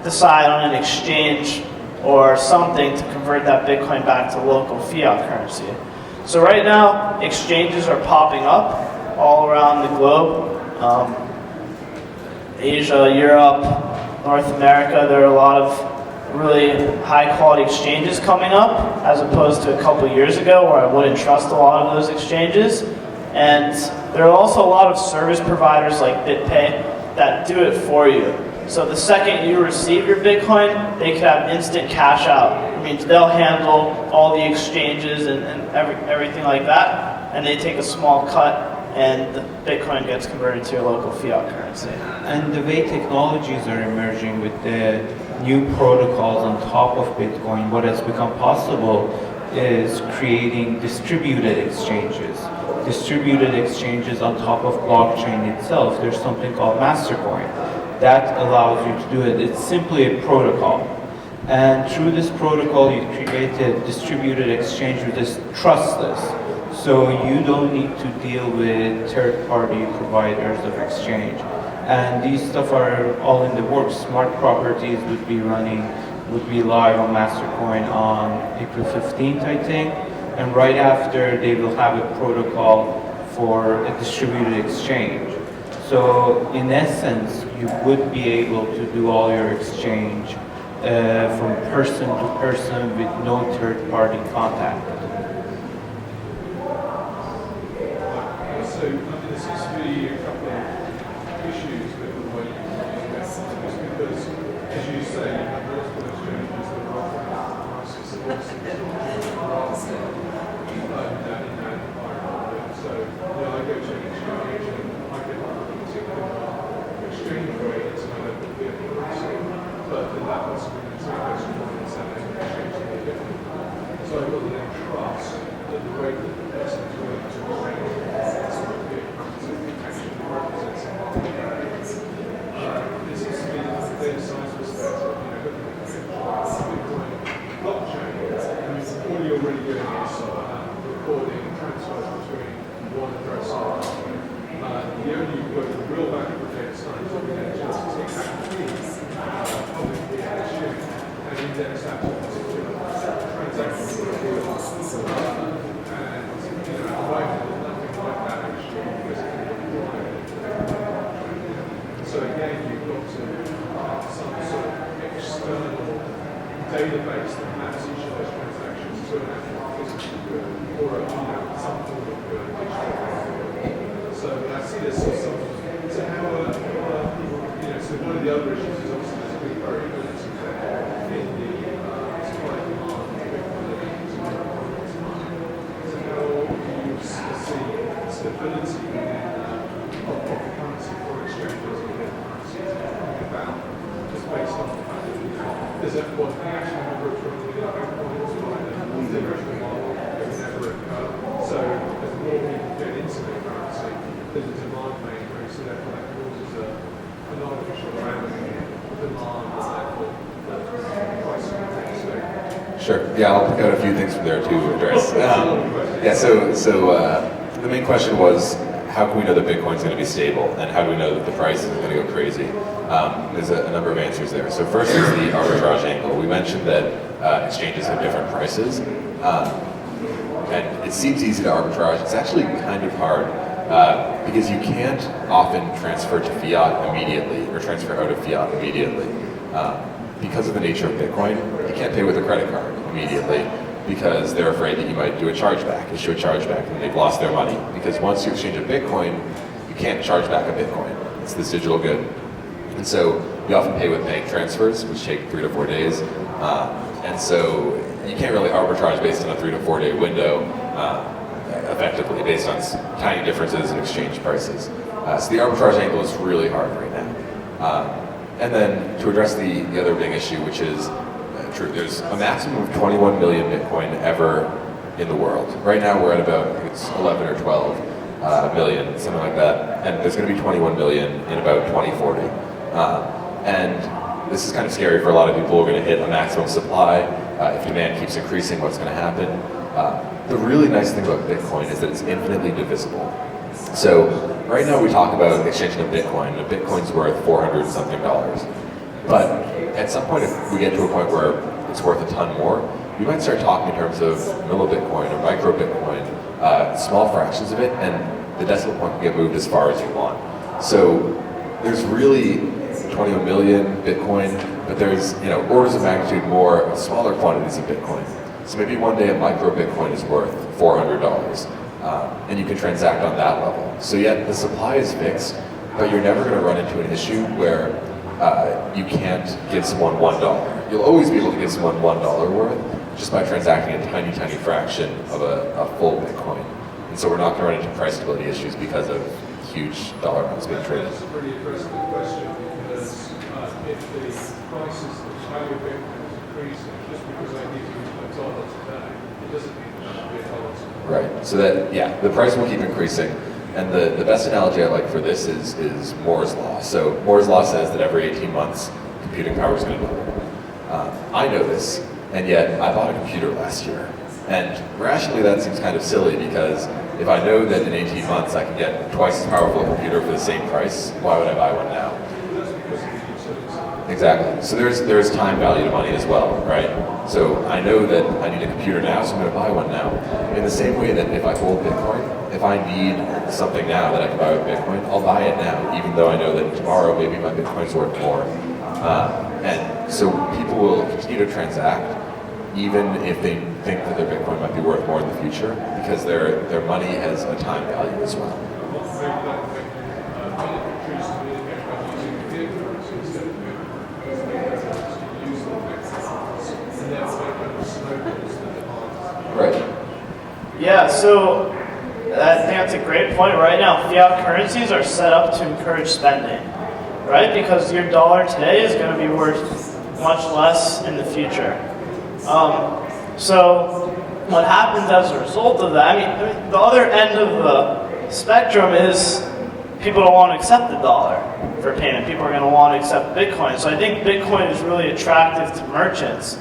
decide on an exchange or something to convert that Bitcoin back to local fiat currency. So right now, exchanges are popping up all around the globe. Asia, Europe, North America, there are a lot of really high quality exchanges coming up, as opposed to a couple years ago where I wouldn't trust a lot of those exchanges. And there are also a lot of service providers like BitPay that do it for you. So the second you receive your Bitcoin, they could have instant cash out. I mean, they'll handle all the exchanges and everything like that, and they take a small cut, and the Bitcoin gets converted to your local fiat currency. And the way technologies are emerging with the new protocols on top of Bitcoin, what has become possible is creating distributed exchanges. Distributed exchanges on top of blockchain itself. There's something called Mastercoin that allows you to do it. It's simply a protocol. And through this protocol, you create a distributed exchange which is trustless. So you don't need to deal with third-party providers of exchange. And these stuff are all in the works. Smart properties would be live on Mastercoin on April 15th, I think. And right after, they will have a protocol for a distributed exchange. So in essence, you would be able to do all your exchange from person to person with no third-party contact. So, there seems to be a couple of issues with the way you use methods, because, as you say, you have multiple exchanges that are offering prices that also in that environment. So, I go to an exchange and I get a particular exchange rate, it's not a bit currency, but then that possibility goes from one and seven exchange to the different. So I will then trust that the rate that the person is willing to exchange actually represents a market rate. This is to be the data science perspective, looking at the Bitcoin blockchain. All you're really doing is recording transfers between one address and another. The only real value for data science would be just to take that key, public key exchange, and index that to a particular transaction. So again, you've got to have some sort of external database that maps each of those transactions to an actual physical good or some form of good digital. So I see this as something. So how are people, so one of the other issues is obviously there's a big variability in the supply and demand of Bitcoin. So how do you see stability within of the currency for exchanges within currencies about just based on the fact that there's the actual number of Bitcoins the theoretical model can never occur. So as more people get into the currency, there's a demand may increase, so therefore that causes an artificial ramping demand and therefore pricing takes so. Sure. Yeah, I'll pick out a few things from there to address. The main question was, how can we know that Bitcoin's going to be stable, and how do we know that the price is going to go crazy? There's a number of answers there. So first is the arbitrage angle. We mentioned that exchanges have different prices, and it seems easy to arbitrage. It's actually kind of hard because you can't often transfer to fiat immediately or transfer out of fiat immediately. Because of the nature of Bitcoin, you can't pay with a credit card immediately because they're afraid that you might do a chargeback, issue a chargeback, and they've lost their money. Because once you exchange a Bitcoin, can't charge back a Bitcoin. It's this digital good. And so you often pay with bank transfers, which take 3 to 4 days. And so you can't really arbitrage based on a 3 to 4 day window effectively based on tiny differences in exchange prices. So the arbitrage angle is really hard right now. And then to address the other big issue, which is true, there's a maximum of 21 million Bitcoin ever in the world. Right now we're at about, I think it's 11 or 12 million, something like that. And there's going to be 21 million in about 2040. And this is kind of scary for a lot of people. We're going to hit a maximum supply. If demand keeps increasing, what's going to happen? The really nice thing about Bitcoin is that it's infinitely divisible. So right now we talk about exchanging a Bitcoin, and a Bitcoin's worth $400 something. But at some point, if we get to a point where it's worth a ton more, we might start talking in terms of millibitcoin or micro Bitcoin, small fractions of it, and the decimal point can get moved as far as you want. So there's really 21 million Bitcoin, but there's orders of magnitude more, smaller quantities of Bitcoin. So maybe one day a micro Bitcoin is worth $400, and you can transact on that level. So yet the supply is fixed, but you're never going to run into an issue where you can't give someone $1. You'll always be able to give someone $1 worth just by transacting a tiny, tiny fraction of a full Bitcoin. And so we're not going to run into price stability issues because of huge dollar amounts being traded. That's a really interesting question, because if the prices, the value of Bitcoin is increasing, just because I need to use $1 today, it doesn't mean it should be $1 today. Right. So that, yeah, the price will keep increasing. And the best analogy I like for this is Moore's Law. So Moore's Law says that every 18 months, computing power is going to double. I know this, and yet I bought a computer last year. And rationally that seems kind of silly, because if I know that in 18 months I can get twice as powerful a computer for the same price, why would I buy one now? Exactly. So there's time value to money as well, right? So I know that I need a computer now, so I'm going to buy one now. In the same way that if I hold Bitcoin, if I need something now that I can buy with Bitcoin, I'll buy it now, even though I know that tomorrow maybe my Bitcoin's worth more. And so people will continue to transact even if they think that their Bitcoin might be worth more in the future, because their money has a time value as well. Right. Yeah, so I think that's a great point. Right now, fiat currencies are set up to encourage spending, right? Because your dollar today is going to be worth much less in the future. So what happens as a result of that, I mean, the other end of the spectrum is people don't want to accept the dollar for payment. People are going to want to accept Bitcoin. So I think Bitcoin is really attractive to merchants,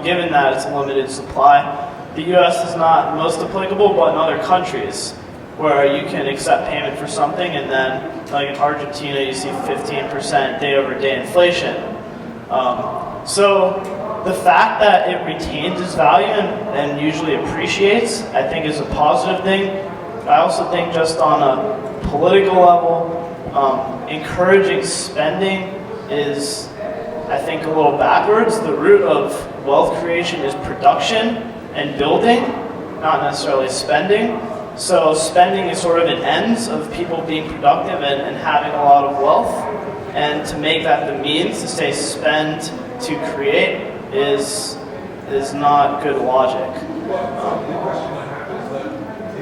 given that it's a limited supply. The US is not most applicable, but in other countries where you can accept payment for something, and then like in Argentina you see 15% day-over-day inflation. So the fact that it retains its value and usually appreciates, I think, is a positive thing. I also think just on a political level, encouraging spending is, I think, a little backwards. The root of wealth creation is production and building, not necessarily spending. So spending is sort of an ends of people being productive and having a lot of wealth. And to make that the means to say spend to create is not good logic. The question I have is that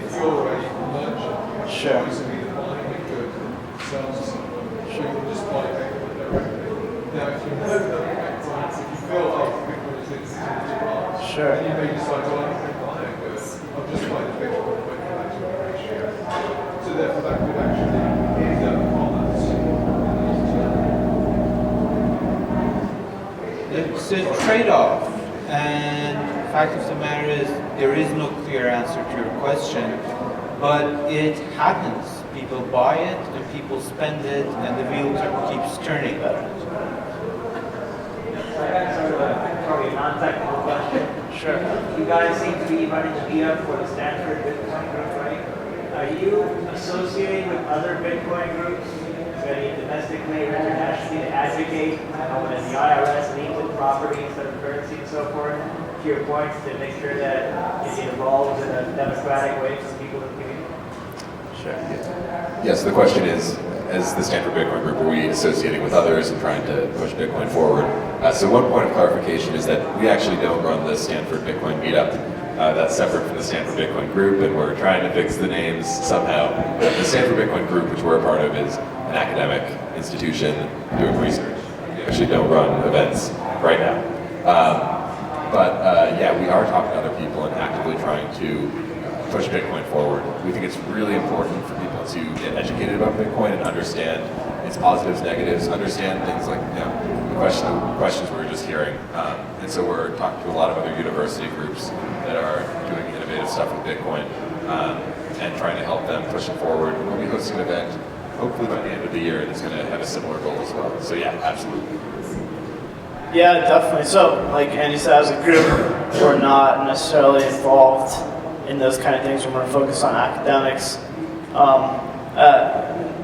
if you're a merchant, Sure. basically buying a good, sells to someone, you can just buy Bitcoin directly. Now, if you know that Bitcoin, if you feel like Bitcoin is in its rise, Sure. then you may decide, well, I'm going to buy a good, I'll just buy the Bitcoin when it actually appreciates. So therefore, that could actually end up on that. It's a trade-off, and the fact of the matter is there is no clear answer to your question, but it happens. People buy it and people spend it, and the wheel keeps turning. I got sort of probably a non-technical question. Sure. You guys seem to be running the meetup for the Stanford Bitcoin group, right? Are you associating with other Bitcoin groups, any domestically or internationally, to advocate when the IRS needs with property instead of currency and so forth? To your point, to make sure that it evolves in a democratic way for people in the community? Sure. Yes, the question is, as the Stanford Bitcoin Group, are we associating with others and trying to push Bitcoin forward? So one point of clarification is that we actually don't run the Stanford Bitcoin meetup. That's separate from the Stanford Bitcoin Group, and we're trying to fix the names somehow. But the Stanford Bitcoin Group, which we're a part of, is an academic institution doing research. We actually don't run events right now. Yeah, we are talking to other people and actively trying to push Bitcoin forward. We think it's really important for people to get educated about Bitcoin and understand its positives, negatives, understand things like the questions we were just hearing. And so we're talking to a lot of other university groups that are doing innovative stuff with Bitcoin and trying to help them push it forward. We'll be hosting an event, hopefully by the end of the year, that's going to have a similar goal as well. So yeah, absolutely. Yeah, definitely. So, like Andy said, as a group, we're not necessarily involved in those kind of things. We're more focused on academics.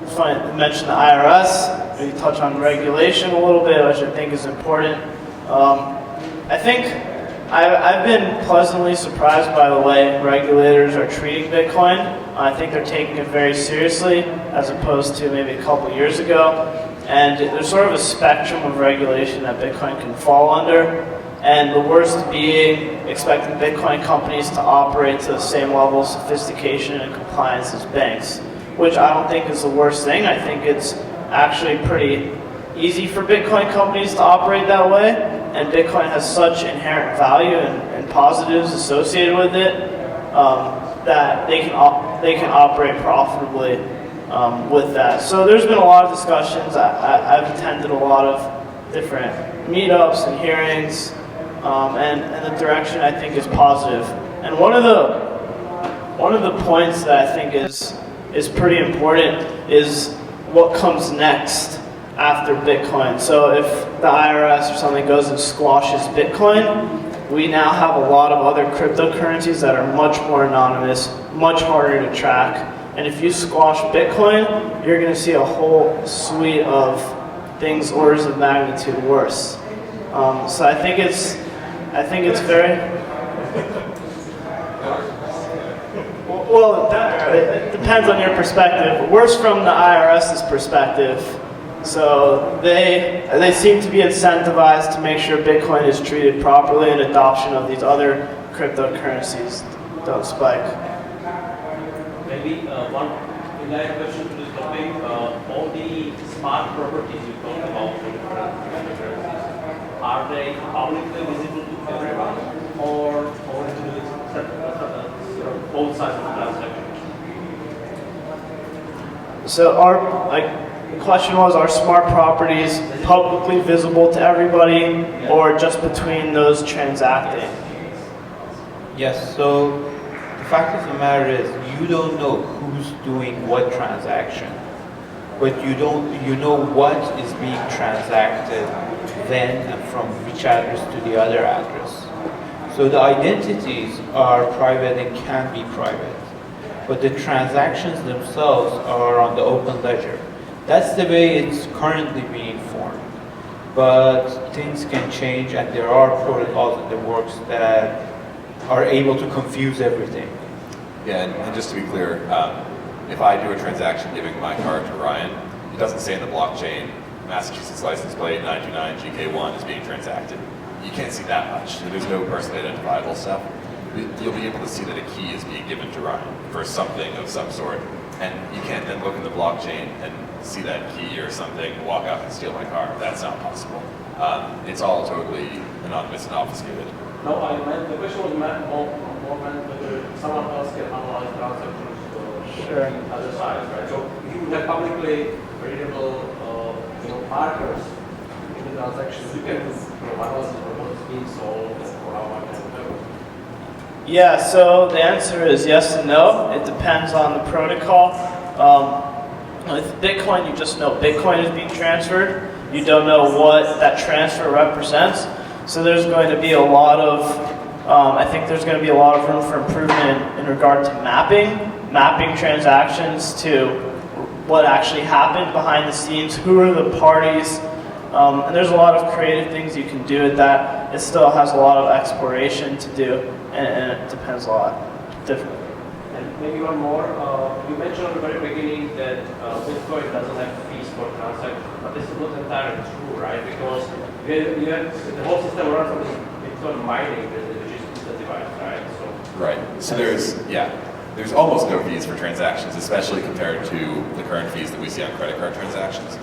It's funny to mention the IRS. We touch on regulation a little bit, which I think is important. I think I've been pleasantly surprised by the way regulators are treating Bitcoin. I think they're taking it very seriously as opposed to maybe a couple years ago. And there's sort of a spectrum of regulation that Bitcoin can fall under. And the worst being expecting Bitcoin companies to operate to the same level of sophistication and compliance as banks, which I don't think is the worst thing. I think it's actually pretty easy for Bitcoin companies to operate that way. And Bitcoin has such inherent value and positives associated with it that they can operate profitably with that. So there's been a lot of discussions. I've attended a lot of different meetups and hearings, and the direction I think is positive. And one of the points that I think is pretty important is what comes next after Bitcoin. So if the IRS or something goes and squashes Bitcoin, we now have a lot of other cryptocurrencies that are much more anonymous, much harder to track. And if you squash Bitcoin, you're going to see a whole suite of things orders of magnitude worse. So I think it's very well. It depends on your perspective. Worse from the IRS's perspective. So they seem to be incentivized to make sure Bitcoin is treated properly and adoption of these other cryptocurrencies don't spike. Maybe one indirect question to this topic. All the smart properties you talked about, are they publicly visible to everyone, or only to both sides of the transaction? So the question was, are smart properties publicly visible to everybody, or just between those transacting? Yes, so the fact of the matter is you don't know who's doing what transaction, but you know what is being transacted when and from which address to the other address. So the identities are private and can be private, but the transactions themselves are on the open ledger. That's the way it's currently being formed. But things can change, and there are protocols in the works that are able to confuse everything. Yeah, and just to be clear, if I do a transaction giving my card to Ryan, it doesn't say in the blockchain, Massachusetts license plate 929 GK1 is being transacted. You can't see that much. There's no personally identifiable stuff. You'll be able to see that a key is being given to Ryan for something of some sort, and you can't then look in the blockchain and see that key or something, walk up and steal my car. That's not possible. It's all totally anonymous and obfuscated. No, I meant the question was more meant whether someone else can analyze transactions Sure. on the other side, right? So if you have publicly readable markers in the transactions, you can analyze what's being sold or how much and whatever. Yeah, so the answer is yes and no. It depends on the protocol. With Bitcoin, you just know Bitcoin is being transferred. You don't know what that transfer represents. So there's going to be a lot of, I think there's going to be a lot of room for improvement in regard to mapping transactions to what actually happened behind the scenes, who are the parties, and there's a lot of creative things you can do with that. It still has a lot of exploration to do, and it depends a lot. And maybe one more. You mentioned at the very beginning that Bitcoin doesn't have fees for transactions, but this is not entirely true, right? Because you have the whole system runs on this Bitcoin mining, which is incentivized, right? So Right. So there's almost no fees for transactions, especially compared to the current fees that we see on credit card transactions.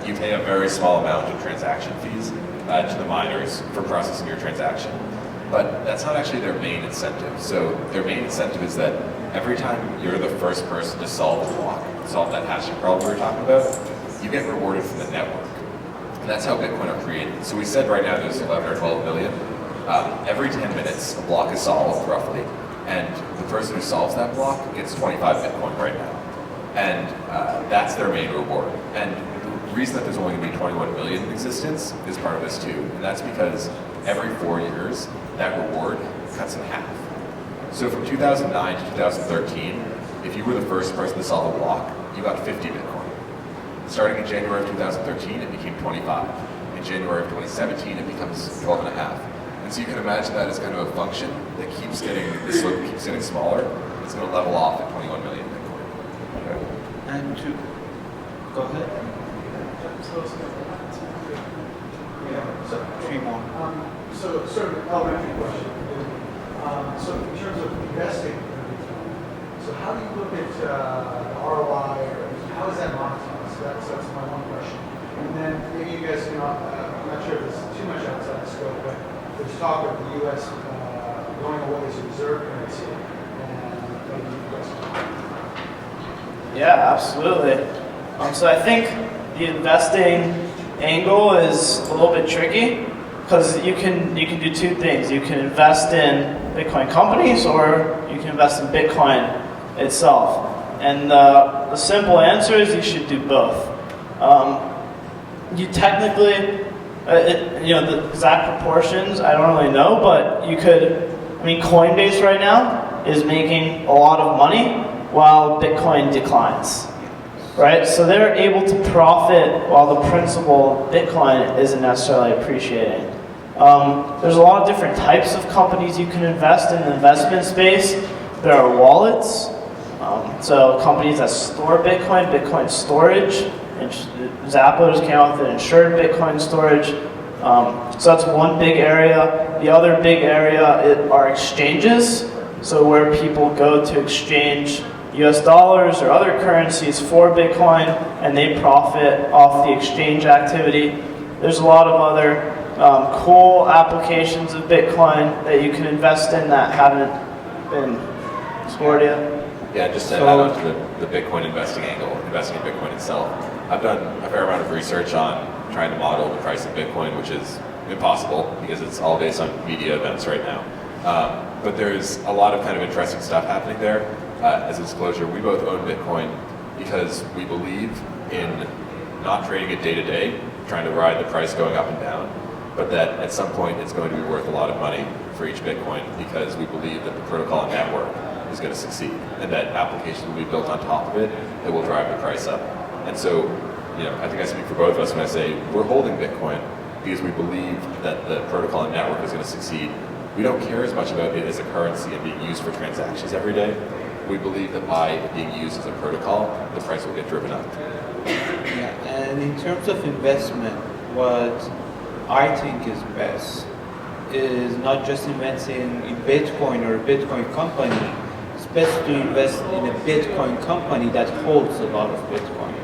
You pay a very small amount of transaction fees to the miners for processing your transaction, but that's not actually their main incentive. So their main incentive is that every time you're the first person to solve a block, solve that hashing problem we were talking about, you get rewarded from the network. And that's how Bitcoin are created. So we said right now there's 11 or 12 million. Every 10 minutes, a block is solved, roughly, and the person who solves that block gets 25 Bitcoin right now. And that's their main reward. And the reason that there's only going to be 21 million in existence is part of this too. And that's because every 4 years, that reward cuts in half. So from 2009 to 2013, if you were the first person to solve a block, you got 50 Bitcoin. Starting in January of 2013, it became 25. In January of 2017, it becomes 12 and a half. And so you can imagine that as kind of a function that keeps getting, the slope keeps getting smaller. It's going to level off at 21 million Bitcoin. And to go ahead. So 3 more. So sort of an elementary question. So in terms of investing, so how do you look at ROI, or how is that monetized? So that's my one question. And then maybe you guys can, I'm not sure if this is too much outside the scope, but there's talk of the U.S. Going away as a reserve currency. And maybe you guys can. Yeah, absolutely. So I think the investing angle is a little bit tricky because you can do two things. You can invest in Bitcoin companies, or you can invest in Bitcoin itself. And the simple answer is you should do both. You technically, the exact proportions, I don't really know, but you could, Coinbase right now is making a lot of money while Bitcoin declines, right? So they're able to profit while the principal Bitcoin isn't necessarily appreciating. There's a lot of different types of companies you can invest in the investment space. There are wallets, so companies that store Bitcoin, Bitcoin storage, and Zappos came out with an insured Bitcoin storage. So that's one big area. The other big area are exchanges, so where people go to exchange US dollars or other currencies for Bitcoin, and they profit off the exchange activity. There's a lot of other cool applications of Bitcoin that you can invest in that haven't been explored yet. Yeah, just to add on to the Bitcoin investing angle, investing in Bitcoin itself. I've done a fair amount of research on trying to model the price of Bitcoin, which is impossible because it's all based on media events right now. But there's a lot of kind of interesting stuff happening there. As a disclosure, we both own Bitcoin because we believe in not trading it day to day, trying to ride the price going up and down, but that at some point it's going to be worth a lot of money for each Bitcoin because we believe that the protocol and network is going to succeed and that applications will be built on top of it that will drive the price up. And so, I think I speak for both of us when I say we're holding Bitcoin because we believe that the protocol and network is going to succeed. We don't care as much about it as a currency and being used for transactions every day. We believe that by it being used as a protocol, the price will get driven up. Yeah, and in terms of investment, what I think is best is not just investing in Bitcoin or a Bitcoin company. It's best to invest in a Bitcoin company that holds a lot of Bitcoins.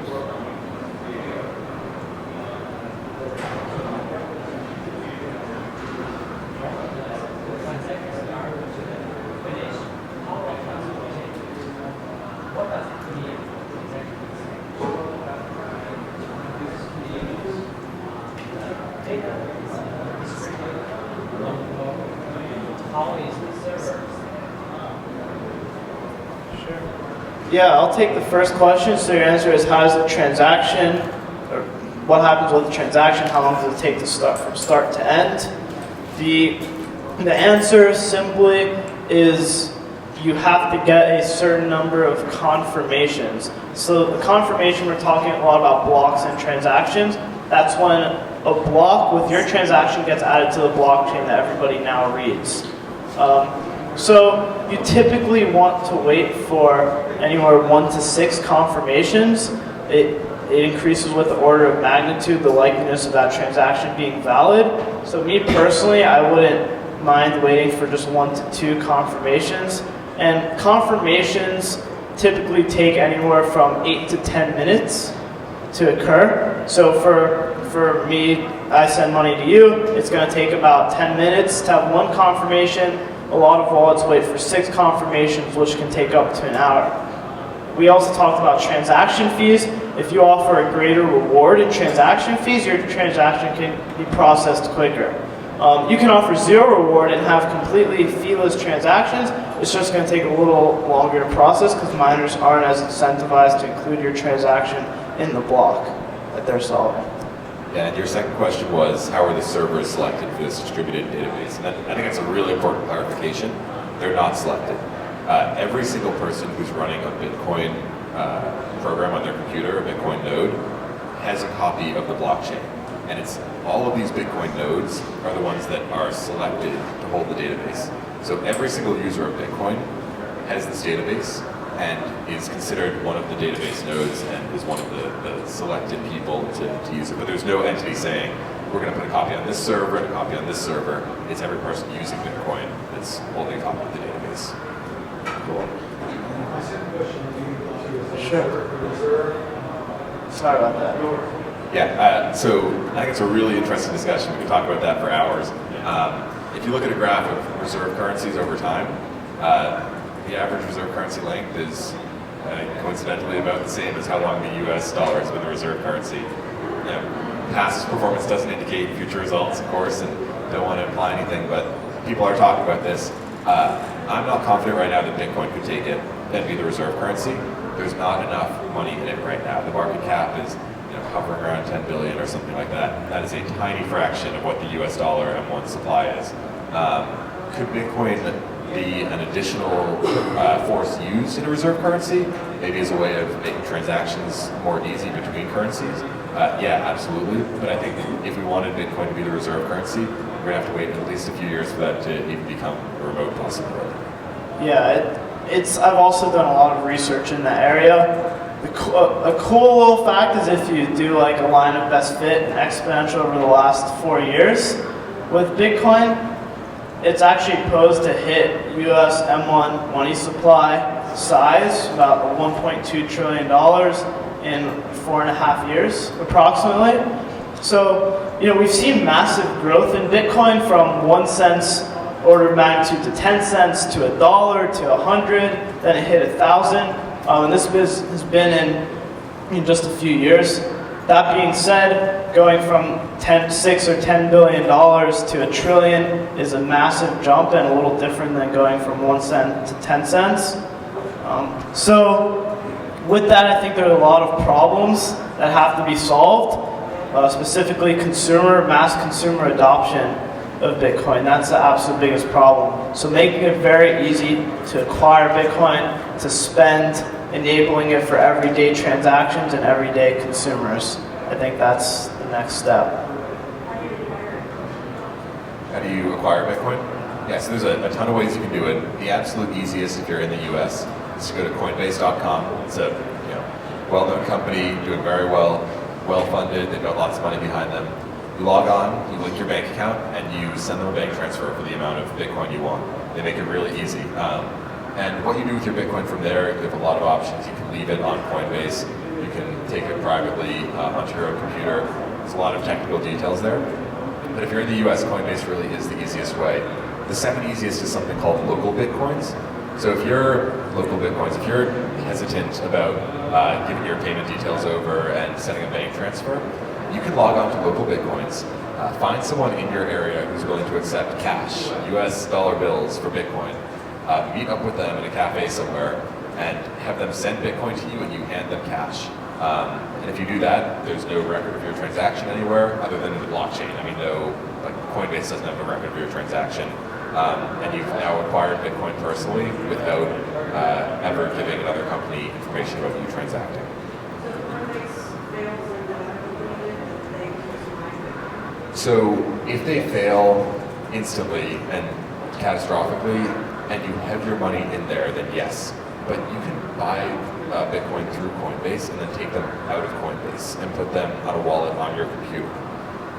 Yeah, I'll take the first question. So your answer is, how does the transaction, or what happens with the transaction? How long does it take to start from start to end? The answer simply is you have to get a certain number of confirmations. So the confirmation, we're talking a lot about blocks and transactions. That's when a block with your transaction gets added to the blockchain that everybody now reads. So you typically want to wait for anywhere 1 to 6 confirmations. It increases with the order of magnitude the likeliness of that transaction being valid. So me personally, I wouldn't mind waiting for just 1 to 2 confirmations. And confirmations typically take anywhere from 8 to 10 minutes to occur. So for me, I send money to you, it's going to take about 10 minutes to have 1 confirmation. A lot of wallets wait for 6 confirmations, which can take up to an hour. We also talked about transaction fees. If you offer a greater reward in transaction fees, your transaction can be processed quicker. You can offer 0 reward and have completely feeless transactions. It's just going to take a little longer to process because miners aren't as incentivized to include your transaction in the block that they're solving. Yeah, and your second question was, how are the servers selected for this distributed database? And I think that's a really important clarification. They're not selected. Every single person who's running a Bitcoin program on their computer, a Bitcoin node, has a copy of the blockchain. And it's all of these Bitcoin nodes are the ones that are selected to hold the database. So every single user of Bitcoin has this database and is considered one of the database nodes and is one of the selected people to use it. But there's no entity saying, we're going to put a copy on this server and a copy on this server. It's every person using Bitcoin that's holding a copy of the database. Cool. My second question to you Sure. reserve. Sorry about that. Yeah, so I think it's a really interesting discussion. We could talk about that for hours. If you look at a graph of reserve currencies over time, the average reserve currency length is coincidentally about the same as how long the US dollar has been the reserve currency. You know, past performance doesn't indicate future results, of course, and don't want to imply anything, but people are talking about this. I'm not confident right now that Bitcoin could take it and be the reserve currency. There's not enough money in it right now. The market cap is hovering around 10 billion or something like that. That is a tiny fraction of what the US dollar M1 supply is. Could Bitcoin be an additional force used in a reserve currency? Maybe as a way of making transactions more easy between currencies? Yeah, absolutely. But I think if we wanted Bitcoin to be the reserve currency, we're going to have to wait at least a few years for that to even become a remote possibility. Yeah, I've also done a lot of research in that area. A cool little fact is if you do like a line of best fit and exponential over the last 4 years, with Bitcoin, it's actually posed to hit US M1 money supply size, about $1.2 trillion in 4.5 years, approximately. So, we've seen massive growth in Bitcoin from 1 cent order of magnitude to 10 cents to $1 to 100, then it hit 1,000. And this has been in just a few years. That being said, going from $6 or $10 billion to $1 trillion is a massive jump and a little different than going from 1 cent to 10 cents. So with that, I think there are a lot of problems that have to be solved, specifically mass consumer adoption of Bitcoin. That's the absolute biggest problem. So making it very easy to acquire Bitcoin, to spend, enabling it for everyday transactions and everyday consumers. I think that's the next step. How do you acquire Bitcoin? Yeah, so there's a ton of ways you can do it. The absolute easiest if you're in the US is to go to Coinbase.com. It's a well-known company, doing very well, well-funded, they've got lots of money behind them. You log on, you link your bank account, and you send them a bank transfer for the amount of Bitcoin you want. They make it really easy. And what you do with your Bitcoin from there, you have a lot of options. You can leave it on Coinbase. You can take it privately onto your own computer. There's a lot of technical details there. But if you're in the US, Coinbase really is the easiest way. The second easiest is something called local Bitcoins. So if you're hesitant about giving your payment details over and sending a bank transfer, you can log on to local Bitcoins, find someone in your area who's willing to accept cash, US dollar bills for Bitcoin, meet up with them in a cafe somewhere, and have them send Bitcoin to you and you hand them cash. And if you do that, there's no record of your transaction anywhere other than in the blockchain. Coinbase doesn't have a record of your transaction. And you've now acquired Bitcoin personally without ever giving another company information about you transacting. So if they fail instantly and catastrophically, and you have your money in there, then yes. But you can buy Bitcoin through Coinbase and then take them out of Coinbase and put them on a wallet on your computer.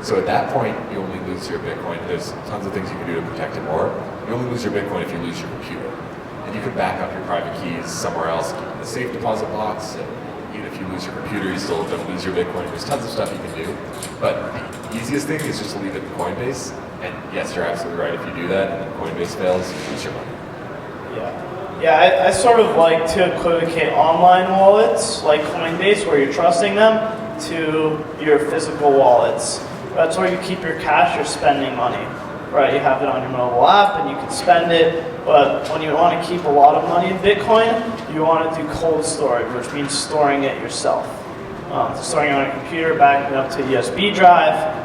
So at that point, you only lose your Bitcoin. There's tons of things you can do to protect it more. You only lose your Bitcoin if you lose your computer. And you can back up your private keys somewhere else, keep in the safe deposit box. And even if you lose your computer, you still don't lose your Bitcoin. There's tons of stuff you can do. But the easiest thing is just to leave it in Coinbase. And yes, you're absolutely right. If you do that and then Coinbase fails, you lose your money. Yeah, I sort of like to equivocate online wallets like Coinbase, where you're trusting them, to your physical wallets. That's where you keep your cash or spending money, right? You have it on your mobile app and you can spend it, but when you want to keep a lot of money in Bitcoin, you want to do cold storage, which means storing it yourself. Storing it on your computer, backing it up to a USB drive.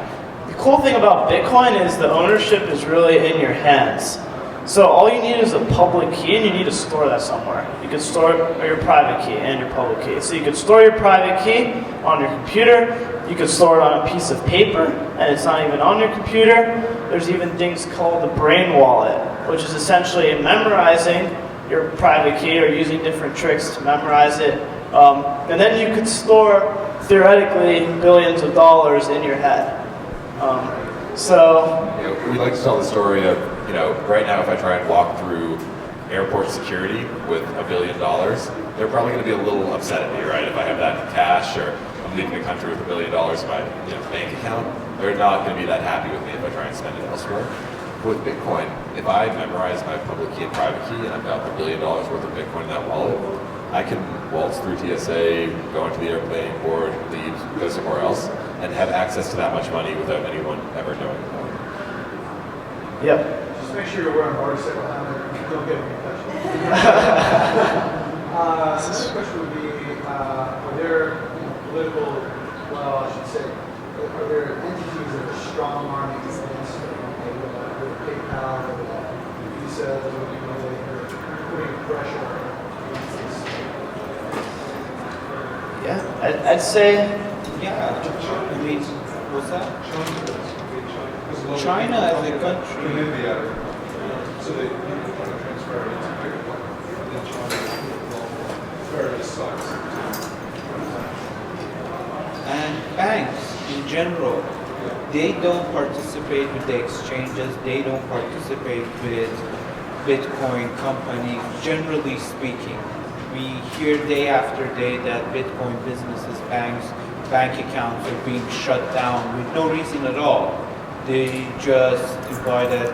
The cool thing about Bitcoin is the ownership is really in your hands. So all you need is a public key, and you need to store that somewhere. You can store your private key and your public key. So you can store your private key on your computer. You can store it on a piece of paper, and it's not even on your computer. There's even things called the brain wallet, which is essentially memorizing your private key or using different tricks to memorize it. And then you could store, theoretically, billions of dollars in your head. We like to tell the story of, right now if I try and walk through airport security with $1 billion, they're probably going to be a little upset at me, right? If I have that in cash or I'm leaving the country with $1 billion in my bank account, they're not going to be that happy with me if I try and spend it elsewhere. With Bitcoin, if I memorize my public key and private key and I've got $1 billion worth of Bitcoin in that wallet, I can waltz through TSA, go into the airplane, board, leave, go somewhere else, and have access to that much money without anyone ever knowing about it. Yep. Just make sure you're wearing a motorcycle helmet. Don't get any touch. Second question would be, are there political, well, I should say, are there entities that are strong arming against with PayPal, with Visa, that are putting pressure against this? Yeah, I'd say, Yeah, I mean, what's that? China as a country. In India, so they try to transfer it into Bitcoin, and then China will various sites. And banks in general, they don't participate with the exchanges, they don't participate with Bitcoin companies, generally speaking. We hear day after day that Bitcoin businesses, bank accounts are being shut down with no reason at all. They just imply that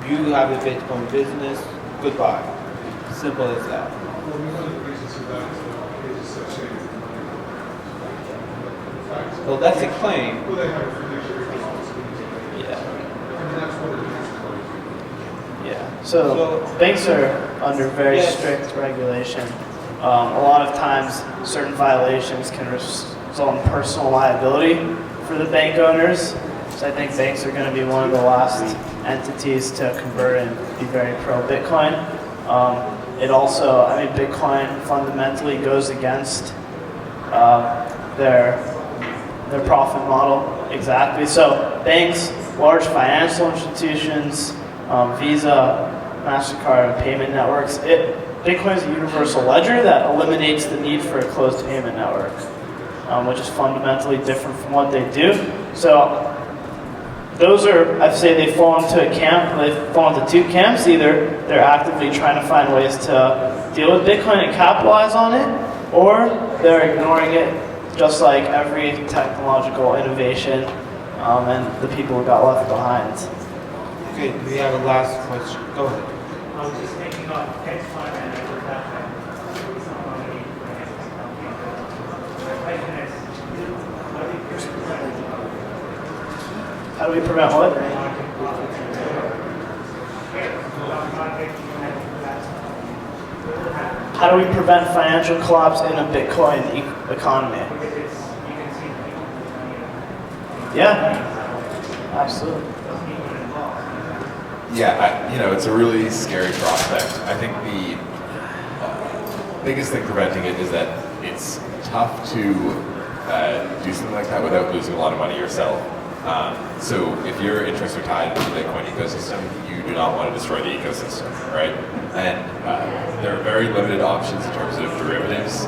you have a Bitcoin business, goodbye. Simple as that. Well, one of the reasons for that is that it is associated with money. In fact, Well, that's a claim. well, they have a fiduciary responsibility. Yeah. I mean, that's what it is. yeah. So banks are under very Yes. strict regulation. A lot of times, certain violations can result in personal liability for the bank owners. So I think banks are going to be one of the last entities to convert and be very pro-Bitcoin. It also, Bitcoin fundamentally goes against their profit model, exactly. So banks, large financial institutions, Visa, MasterCard, and payment networks, Bitcoin is a universal ledger that eliminates the need for a closed payment network, which is fundamentally different from what they do. So those are, I'd say they fall into a camp, they fall into two camps. Either they're actively trying to find ways to deal with Bitcoin and capitalize on it, or they're ignoring it, just like every technological innovation and the people who got left behind. Okay, we have a last question. Go ahead. I was just thinking of hedge fund and I would have somebody my question is, How do we prevent what? How do we prevent financial collapse in a Bitcoin economy? Yeah, absolutely. Yeah, it's a really scary prospect. I think the biggest thing preventing it is that it's tough to do something like that without losing a lot of money yourself. So if your interests are tied to the Bitcoin ecosystem, you do not want to destroy the ecosystem, right? And there are very limited options in terms of derivatives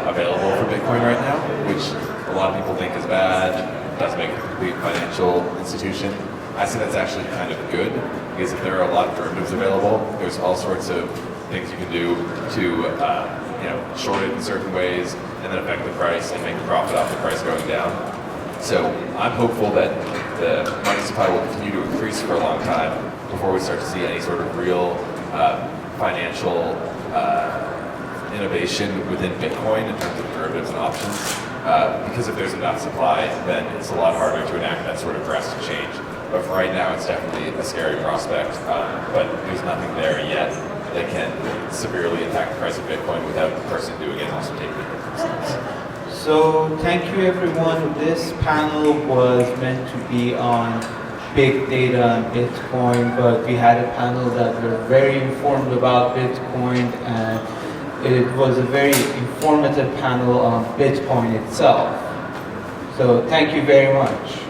available for Bitcoin right now, which a lot of people think is bad, doesn't make it a complete financial institution. I say that's actually kind of good, because if there are a lot of derivatives available, there's all sorts of things you can do to short it in certain ways and then affect the price and make a profit off the price going down. So I'm hopeful that the money supply will continue to increase for a long time before we start to see any sort of real financial innovation within Bitcoin in terms of derivatives and options. Because if there's enough supply, then it's a lot harder to enact that sort of drastic change. But for right now, it's definitely a scary prospect. But there's nothing there yet that can severely impact the price of Bitcoin without the person doing it also taking it themselves. So thank you everyone. This panel was meant to be on big data and Bitcoin, but we had a panel that were very informed about Bitcoin, and it was a very informative panel on Bitcoin itself. So thank you very much.